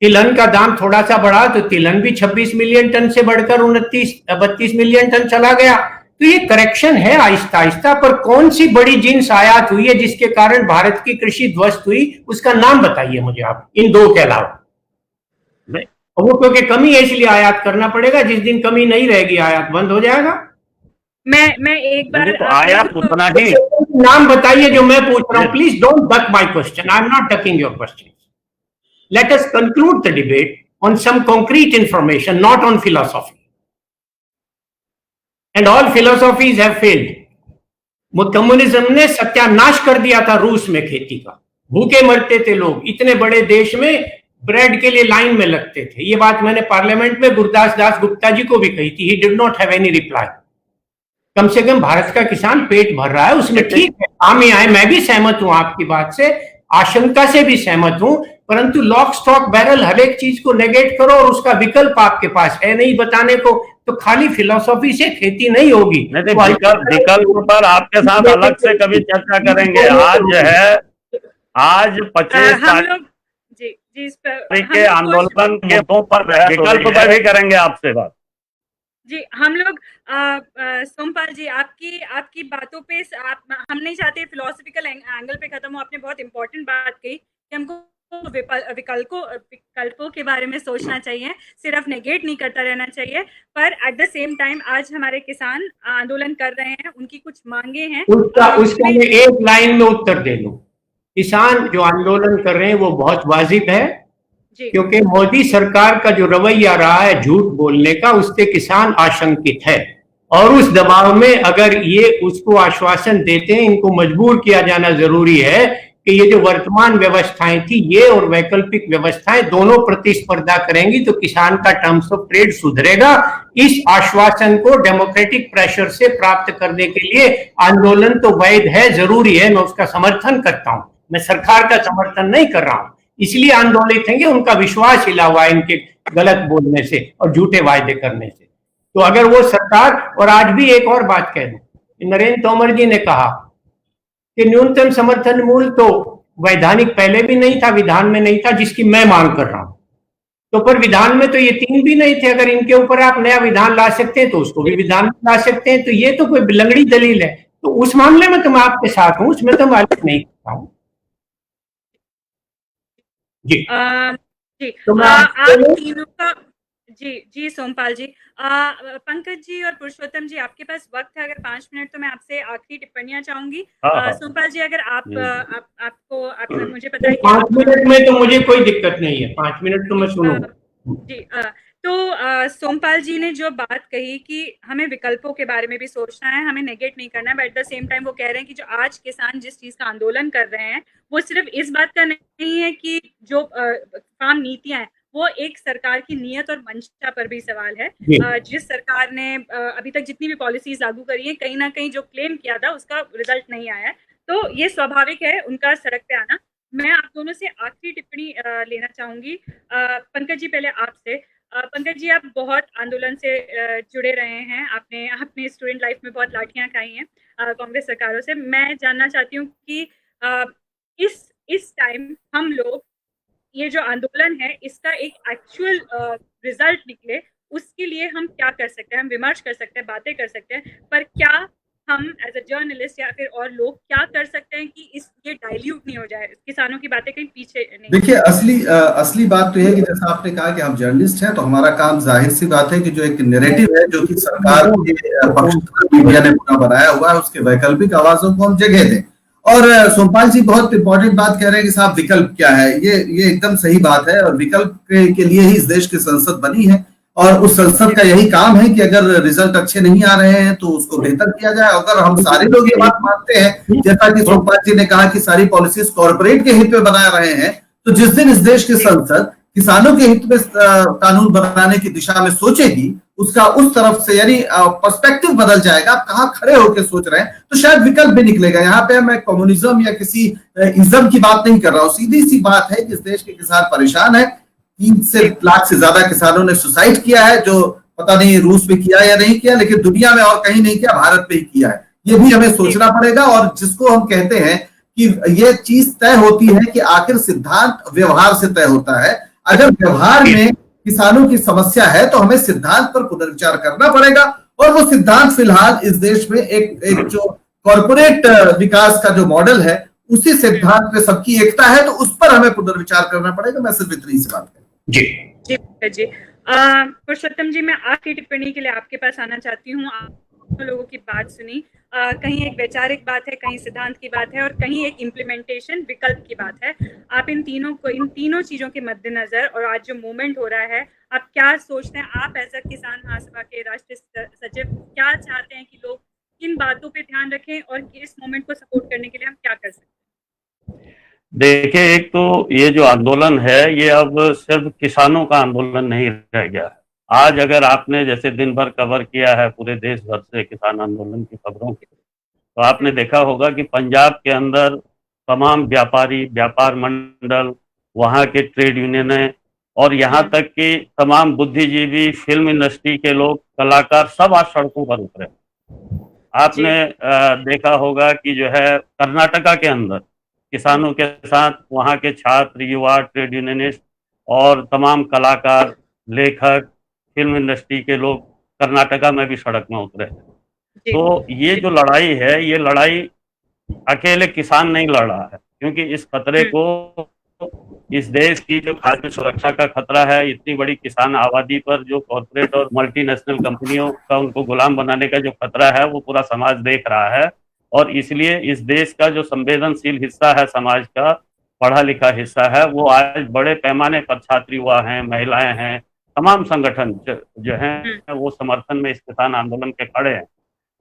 तिलहन का दाम थोड़ा सा बढ़ा तो तिलहन भी 26 मिलियन टन से बढ़कर 32 मिलियन टन चला गया। तो ये करेक्शन है आहिस्ता आहिस्ता। पर कौन सी बड़ी जिन्स आयात हुई है जिसके कारण भारत की कृषि ध्वस्त हुई, उसका नाम बताइए मुझे आप, इन दो के अलावा। वो क्योंकि कमी है इसलिए आयात करना पड़ेगा, जिस दिन कमी नहीं रहेगी आयात बंद हो जाएगा। मैं एक बार तो आयात उतना ही नाम बताइए जो मैं पूछ रहा हूं। Please don't duck my question, I am not ducking your question. Let us conclude the debate on some concrete information, not on philosophy. And all philosophies have failed. Communism ने सत्यानाश कर दिया था रूस में खेती का। भूखे मरते थे लोग, इतने बड़े देश में ब्रेड के लिए लाइन में लगते थे। ये बात मैंने पार्लियामेंट में गुरदास दास गुप्ता जी को भी कही थी। He did not have any reply. कम से कम भारत का किसान पेट भर रहा है, उसमें ठीक है, खामी आए, मैं भी सहमत हूं आपकी बात से, आशंका से भी सहमत हूं, परंतु लॉक स्टॉक बैरल हर एक चीज को नेगेट करो और उसका विकल्प आपके पास है नहीं बताने को, तो खाली फिलॉसफी से खेती नहीं होगी। विकल्प पर आपके साथ अलग से कभी चर्चा करेंगे। आज जो है, आज 25 तारीख के आंदोलन के विकल्प पर भी करेंगे आपसे बात। जी हम लोग सोमपाल जी आपकी बातों पे हम नहीं चाहते फिलोसफिकल एंगल पे खत्म हो। आपने बहुत इंपॉर्टेंट बात कही कि हमको विकल्पों के बारे में सोचना चाहिए, सिर्फ नेगेट नहीं करता रहना चाहिए। पर एट द सेम टाइम आज हमारे किसान आंदोलन कर रहे हैं, उनकी कुछ मांगे हैं। उसका मैं एक लाइन में उत्तर दे दूं। किसान जो आंदोलन कर रहे हैं वो बहुत वाजिब है, क्योंकि मोदी सरकार का जो रवैया रहा है झूठ बोलने का, उससे किसान आशंकित है। और उस दबाव में अगर ये उसको आश्वासन देते हैं, इनको मजबूर किया जाना जरूरी है कि ये जो वर्तमान व्यवस्थाएं थी, ये और वैकल्पिक व्यवस्थाएं दोनों प्रतिस्पर्धा करेंगी तो किसान का टर्म्स ऑफ ट्रेड सुधरेगा। इस आश्वासन को डेमोक्रेटिक प्रेशर से प्राप्त करने के लिए आंदोलन तो वैध है, जरूरी है, मैं उसका समर्थन करता हूं। मैं सरकार का समर्थन नहीं कर रहा हूं, इसलिए आंदोलित हैं कि उनका विश्वास हिला हुआ है इनके गलत बोलने से और झूठे वायदे करने से। तो अगर वो सरकार, और आज भी एक और बात कह दूं, नरेंद्र तोमर जी ने कहा कि न्यूनतम समर्थन मूल्य तो वैधानिक पहले भी नहीं था, विधान में नहीं था, जिसकी मैं मांग कर रहा हूं। तो पर विधान में तो ये तीन भी नहीं थे। अगर इनके ऊपर आप नया विधान ला सकते हैं तो उसको भी विधान में ला सकते हैं। तो ये तो कोई बिलंगड़ी दलील है। तो उस मामले में तो मैं आपके साथ हूं, उसमें तो मैं नहीं करता हूं। जी जी तो आप तीनों का जी सोमपाल जी, पंकज जी और पुरुषोत्तम जी, आपके पास वक्त है अगर 5 मिनट, तो मैं आपसे आखिरी टिप्पणियां चाहूंगी। सोमपाल जी, अगर आप मुझे पता है कि 5 मिनट में तो मुझे कोई दिक्कत नहीं है, 5 मिनट तो मैं सुनूंगा। जी तो सोमपाल जी ने जो बात कही कि हमें विकल्पों के बारे में भी सोचना है, हमें नेगेट नहीं करना है, but at the same time वो कह रहे हैं कि जो आज किसान जिस चीज का आंदोलन कर रहे हैं वो सिर्फ इस बात का नहीं है कि जो फार्म नीतियां हैं वो एक सरकार की नीयत और मंशा पर भी सवाल है। जिस सरकार ने अभी तक जितनी भी पॉलिसीज लागू करी है, कहीं ना कहीं जो क्लेम किया था उसका रिजल्ट नहीं आया है, तो ये स्वाभाविक है उनका सड़क पे आना। मैं आप दोनों से आखिरी टिप्पणी लेना चाहूंगी। पंकज जी, पहले आपसे। पंकज जी, आप बहुत आंदोलन से जुड़े रहे हैं, आपने अपने स्टूडेंट लाइफ में बहुत लाठियां खाई हैं कांग्रेस सरकारों से। मैं जानना चाहती हूँ कि इस टाइम हम लोग, ये जो आंदोलन है इसका एक एक्चुअल रिजल्ट निकले, उसके लिए हम क्या कर सकते हैं? हम विमर्श कर सकते हैं, बातें कर सकते हैं, पर क्या हम एज अ जर्नलिस्ट या फिर और लोग क्या कर सकते हैं कि ये डाइल्यूट नहीं हो जाए, किसानों की बातें कहीं पीछे नहीं? देखिए, असली बात तो है कि जैसा आपने कहा कि हम जर्नलिस्ट हैं, तो हमारा काम जाहिर सी बात है कि जो एक नैरेटिव है जो कि सरकार के पक्ष मीडिया ने पूरा बनाया हुआ है, उसके वैकल्पिक आवाजों को हम जगह दें। और सोमपाल जी बहुत इंपॉर्टेंट बात कह रहे हैं कि साहब विकल्प क्या है। ये एकदम सही बात है, और विकल्प के लिए ही इस देश की संसद बनी है, और उस संसद का यही काम है कि अगर रिजल्ट अच्छे नहीं आ रहे हैं तो उसको बेहतर किया जाए। अगर हम सारे लोग ये बात मानते हैं, जैसा कि सोमपाल जी ने कहा कि सारी पॉलिसीज कॉर्पोरेट के हित में बना रहे हैं, तो जिस दिन इस देश की संसद किसानों के हित में कानून बनाने की दिशा में सोचेगी, उसका उस तरफ से यानी पर्सपेक्टिव बदल जाएगा, आप कहाँ खड़े होकर सोच रहे हैं, तो शायद विकल्प भी निकलेगा। यहाँ पे मैं कम्युनिज्म या किसी इज्म की बात नहीं कर रहा हूँ, सीधी सी बात है कि इस देश के किसान परेशान है। 3 लाख से ज्यादा किसानों ने सुसाइड किया है, जो पता नहीं रूस में किया या नहीं किया, लेकिन दुनिया में और कहीं नहीं किया, भारत में ही किया है। ये भी हमें सोचना पड़ेगा। और जिसको हम कहते हैं कि ये चीज तय होती है कि आखिर सिद्धांत व्यवहार से तय होता है। अगर व्यवहार में किसानों की समस्या है तो हमें सिद्धांत पर पुनर्विचार करना पड़ेगा, और वो सिद्धांत फिलहाल इस देश में एक जो कॉर्पोरेट विकास का जो मॉडल है, उसी सिद्धांत में सबकी एकता है, तो उस पर हमें पुनर्विचार करना पड़ेगा। मैं सिर्फ इतनी सी बात करूं। जी जी पुरुषोत्तम जी, मैं आखिरी टिप्पणी के लिए आपके पास आना चाहती हूँ। आप लोगों की बात सुनी, कहीं एक वैचारिक बात है, कहीं सिद्धांत की बात है, और कहीं एक इम्प्लीमेंटेशन विकल्प की बात है। आप इन तीनों चीजों के मद्देनजर और आज जो मूवमेंट हो रहा है, आप क्या सोचते हैं? आप एज अ किसान महासभा के राष्ट्रीय सचिव क्या चाहते हैं कि लोग किन बातों पे ध्यान रखें, और इस मूवमेंट को सपोर्ट करने के लिए हम क्या कर सकते हैं? देखिए, एक तो ये जो आंदोलन है ये अब सिर्फ किसानों का आंदोलन नहीं रह गया है। आज अगर आपने जैसे दिन भर कवर किया है पूरे देश भर से किसान आंदोलन की खबरों की, तो आपने देखा होगा कि पंजाब के अंदर तमाम व्यापारी, व्यापार मंडल, वहाँ के ट्रेड यूनियनें, और यहाँ तक कि तमाम बुद्धिजीवी, फिल्म इंडस्ट्री के लोग, कलाकार, सब आज सड़कों पर उतरे। आपने देखा होगा कि जो है कर्नाटका के अंदर किसानों के साथ वहाँ के छात्र, युवा, ट्रेड यूनियनिस्ट और तमाम कलाकार, लेखक, फिल्म इंडस्ट्री के लोग कर्नाटका में भी सड़क में उतरे। तो ये जो लड़ाई है, ये लड़ाई अकेले किसान नहीं लड़ रहा है, क्योंकि इस खतरे को इस देश की जो खाद्य सुरक्षा का खतरा है, इतनी बड़ी किसान आबादी पर जो कॉर्पोरेट और मल्टीनेशनल कंपनियों का उनको गुलाम बनाने का जो खतरा है, वो पूरा समाज देख रहा है। और इसलिए इस देश का जो संवेदनशील हिस्सा है, समाज का पढ़ा लिखा हिस्सा है, वो आज बड़े पैमाने पर छात्र युवा हैं, महिलाएं हैं, तमाम संगठन जो हैं वो समर्थन में इस किसान आंदोलन के खड़े हैं।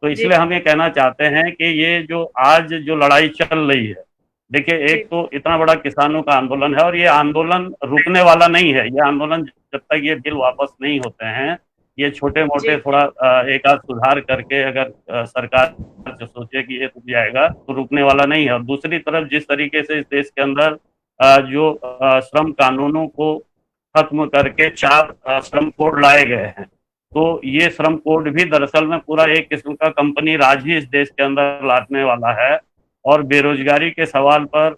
तो इसलिए हम ये कहना चाहते हैं कि ये जो आज जो लड़ाई चल रही है, देखिए एक तो इतना बड़ा किसानों का आंदोलन है और ये आंदोलन रुकने वाला नहीं है। ये आंदोलन जब तक ये बिल वापस नहीं होते हैं, ये छोटे मोटे थोड़ा एक आध सुधार करके अगर सरकार जो सोचे कि ये रुक जाएगा तो रुकने वाला नहीं है। और दूसरी तरफ जिस तरीके से इस देश के अंदर जो श्रम कानूनों को खत्म करके 4 श्रम कोड लाए गए हैं, तो ये श्रम कोड भी दरअसल में पूरा एक किस्म का कंपनी राज ही इस देश के अंदर लादने वाला है। और बेरोजगारी के सवाल पर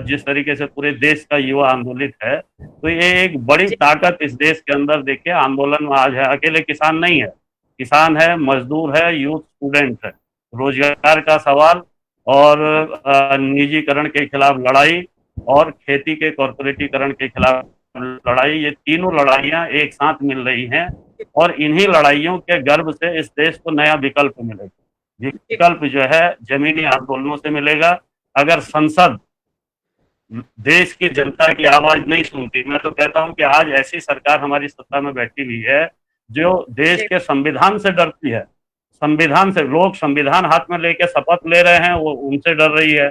जिस तरीके से पूरे देश का युवा आंदोलित है, तो ये एक बड़ी ताकत इस देश के अंदर देखिए आंदोलन में आज है। अकेले किसान नहीं है, किसान है, मजदूर है, यूथ स्टूडेंट है, रोजगार का सवाल और निजीकरण के खिलाफ लड़ाई और खेती के कॉर्पोरेटीकरण के खिलाफ लड़ाई, ये तीनों लड़ाइयां एक साथ मिल रही हैं। और इन्हीं लड़ाइयों के गर्भ से इस देश को नया विकल्प मिलेगा। विकल्प जो है जमीनी आंदोलनों से मिलेगा। अगर संसद देश की जनता की आवाज नहीं सुनती, मैं तो कहता हूं कि आज ऐसी सरकार हमारी सत्ता में बैठी हुई है जो देश के संविधान से डरती है। संविधान से, लोग संविधान हाथ में लेके शपथ ले रहे हैं, वो उनसे डर रही है।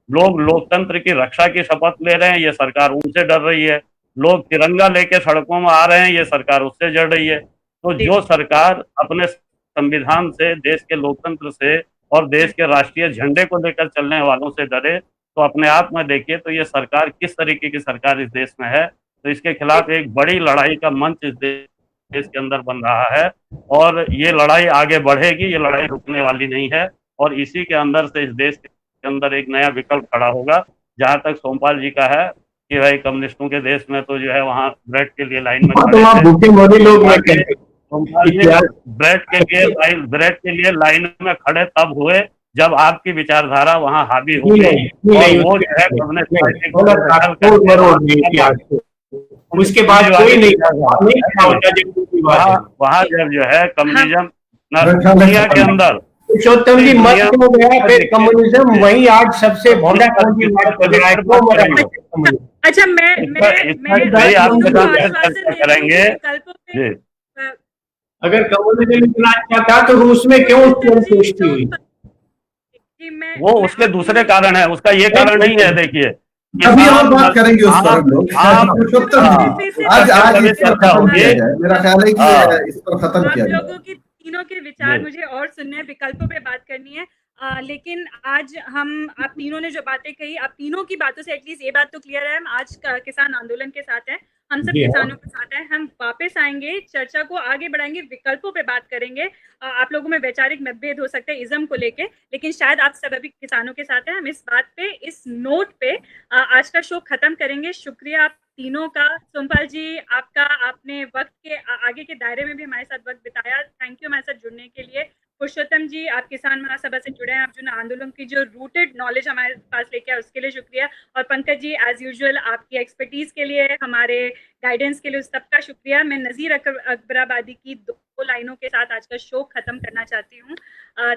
लोग लोकतंत्र की रक्षा की शपथ ले रहे हैं, ये सरकार उनसे डर रही है। लोग तिरंगा लेके सड़कों में आ रहे हैं, ये सरकार उससे डर रही है। तो जो सरकार अपने संविधान से, देश के लोकतंत्र से और देश के राष्ट्रीय झंडे को लेकर चलने वालों से डरे, तो अपने आप में देखिए तो ये सरकार किस तरीके की सरकार इस देश में है। तो इसके खिलाफ एक बड़ी लड़ाई का मंच इस देश के अंदर बन रहा है और ये लड़ाई आगे बढ़ेगी, ये लड़ाई रुकने वाली नहीं है। और इसी के अंदर से इस देश के अंदर एक नया विकल्प खड़ा होगा। जहां तक सोमपाल जी का है कि भाई कम्युनिस्टों के देश में तो जो है वहाँ ब्रेड के लिए लाइन में खड़े थे, ब्रेड के लिए लाइन में खड़े तब हुए जब आपकी विचारधारा वहाँ हावी हो गई और वो जो है उसके बाद कोई नहीं वहाँ जब जो है कम्युनिज्म दुनिया के अंदर पुरुषोत्तम जी मत हो गया, फिर कम्युनिज्म वही आज सबसे भोंडा अच्छा मैं करेंगे। अगर कम्युनिज्म इतना अच्छा था तो रूस में क्यों सृष्टि हुई? वो उसके दूसरे कारण है, उसका ये कारण नहीं है। देखिए अभी और बात करेंगे उस पर हम लोग। आज मेरा ख्याल है कि इस पर खत्म किया जाए। लोगों की तीनों के विचार मुझे और सुनने हैं, विकल्पों पे बात करनी है। लेकिन आज आप तीनों ने जो बातें कही, आप तीनों की बातों से एटलीस्ट ये बात तो क्लियर है, हम आज किसान आंदोलन के साथ हैं, हम सब किसानों के साथ हैं। हम वापस आएंगे, चर्चा को आगे बढ़ाएंगे, विकल्पों पे बात करेंगे। आप लोगों में वैचारिक मतभेद हो सकते हैं इज्म को लेके, लेकिन शायद आप सब अभी किसानों के साथ हैं। हम इस बात पे, इस नोट पे आज का शो खत्म करेंगे। शुक्रिया आप तीनों का। सोमपाल जी आपका, आपने वक्त के आगे के दायरे में भी हमारे साथ वक्त बिताया, थैंक यू हमारे साथ जुड़ने के लिए। पुरुषोत्तम जी आप किसान महासभा से जुड़े हैं, आप जो आंदोलन की जो रूटेड नॉलेज हमारे पास लेके आए उसके लिए शुक्रिया। और पंकज जी एज यूजुअल आपकी एक्सपर्टीज के लिए, हमारे गाइडेंस के लिए, उस सबका शुक्रिया। मैं नज़ीर अकबराबादी की 2 लाइनों के साथ आज का शो खत्म करना चाहती हूँ।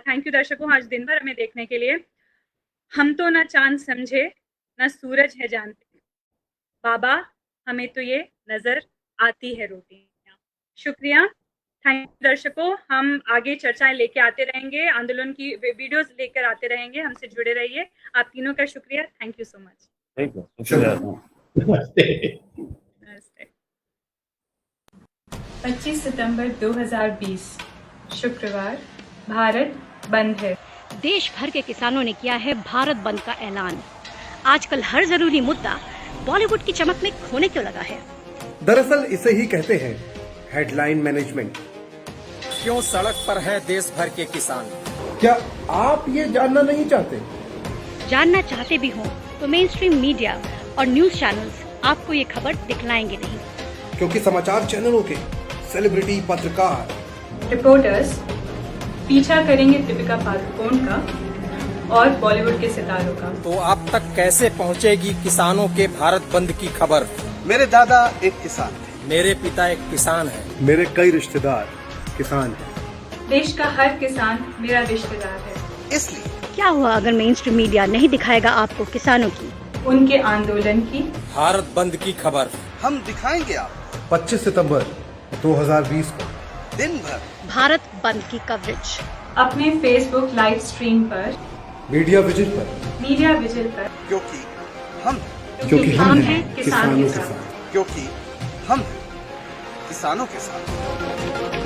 थैंक यू दर्शकों आज दिन भर हमें देखने के लिए। हम तो ना चांद समझे ना सूरज है जानते, बाबा हमें तो ये नजर आती है रोटियां। शुक्रिया, थैंक यू दर्शकों। हम आगे चर्चाएं लेके आते रहेंगे, आंदोलन की वीडियोस लेकर आते रहेंगे, हमसे जुड़े रहिए। आप तीनों का शुक्रिया, थैंक यू सो मच। नमस्ते। 25 सितंबर 2020 शुक्रवार, भारत बंद है। देश भर के किसानों ने किया है भारत बंद का ऐलान। आजकल हर जरूरी मुद्दा बॉलीवुड की चमक में खोने क्यों लगा है? दरअसल इसे ही कहते हैं हेडलाइन मैनेजमेंट। क्यों सड़क पर है देश भर के किसान? क्या आप ये जानना नहीं चाहते? जानना चाहते भी हों तो मेन स्ट्रीम मीडिया और न्यूज चैनल्स आपको ये खबर दिखलाएंगे नहीं, क्योंकि समाचार चैनलों के सेलिब्रिटी पत्रकार रिपोर्टर्स पीछा करेंगे दीपिका पादुकोण का और बॉलीवुड के सितारों का। तो आप तक कैसे पहुंचेगी किसानों के भारत बंद की खबर? मेरे दादा एक किसान थे। मेरे पिता एक किसान है। मेरे कई रिश्तेदार किसान हैं। देश का हर किसान मेरा रिश्तेदार है। इसलिए क्या हुआ अगर मेन स्ट्रीम मीडिया नहीं दिखाएगा आपको किसानों की, उनके आंदोलन की, भारत बंद की खबर? हम दिखाएंगे आपको 25 सितंबर 2020 को दिन भर भारत बंद की कवरेज अपने फेसबुक लाइव स्ट्रीम पर, मीडिया विजिल पर, क्योंकि हम क्योंकि हम हैं किसानों के साथ। क्योंकि हम किसानों के साथ।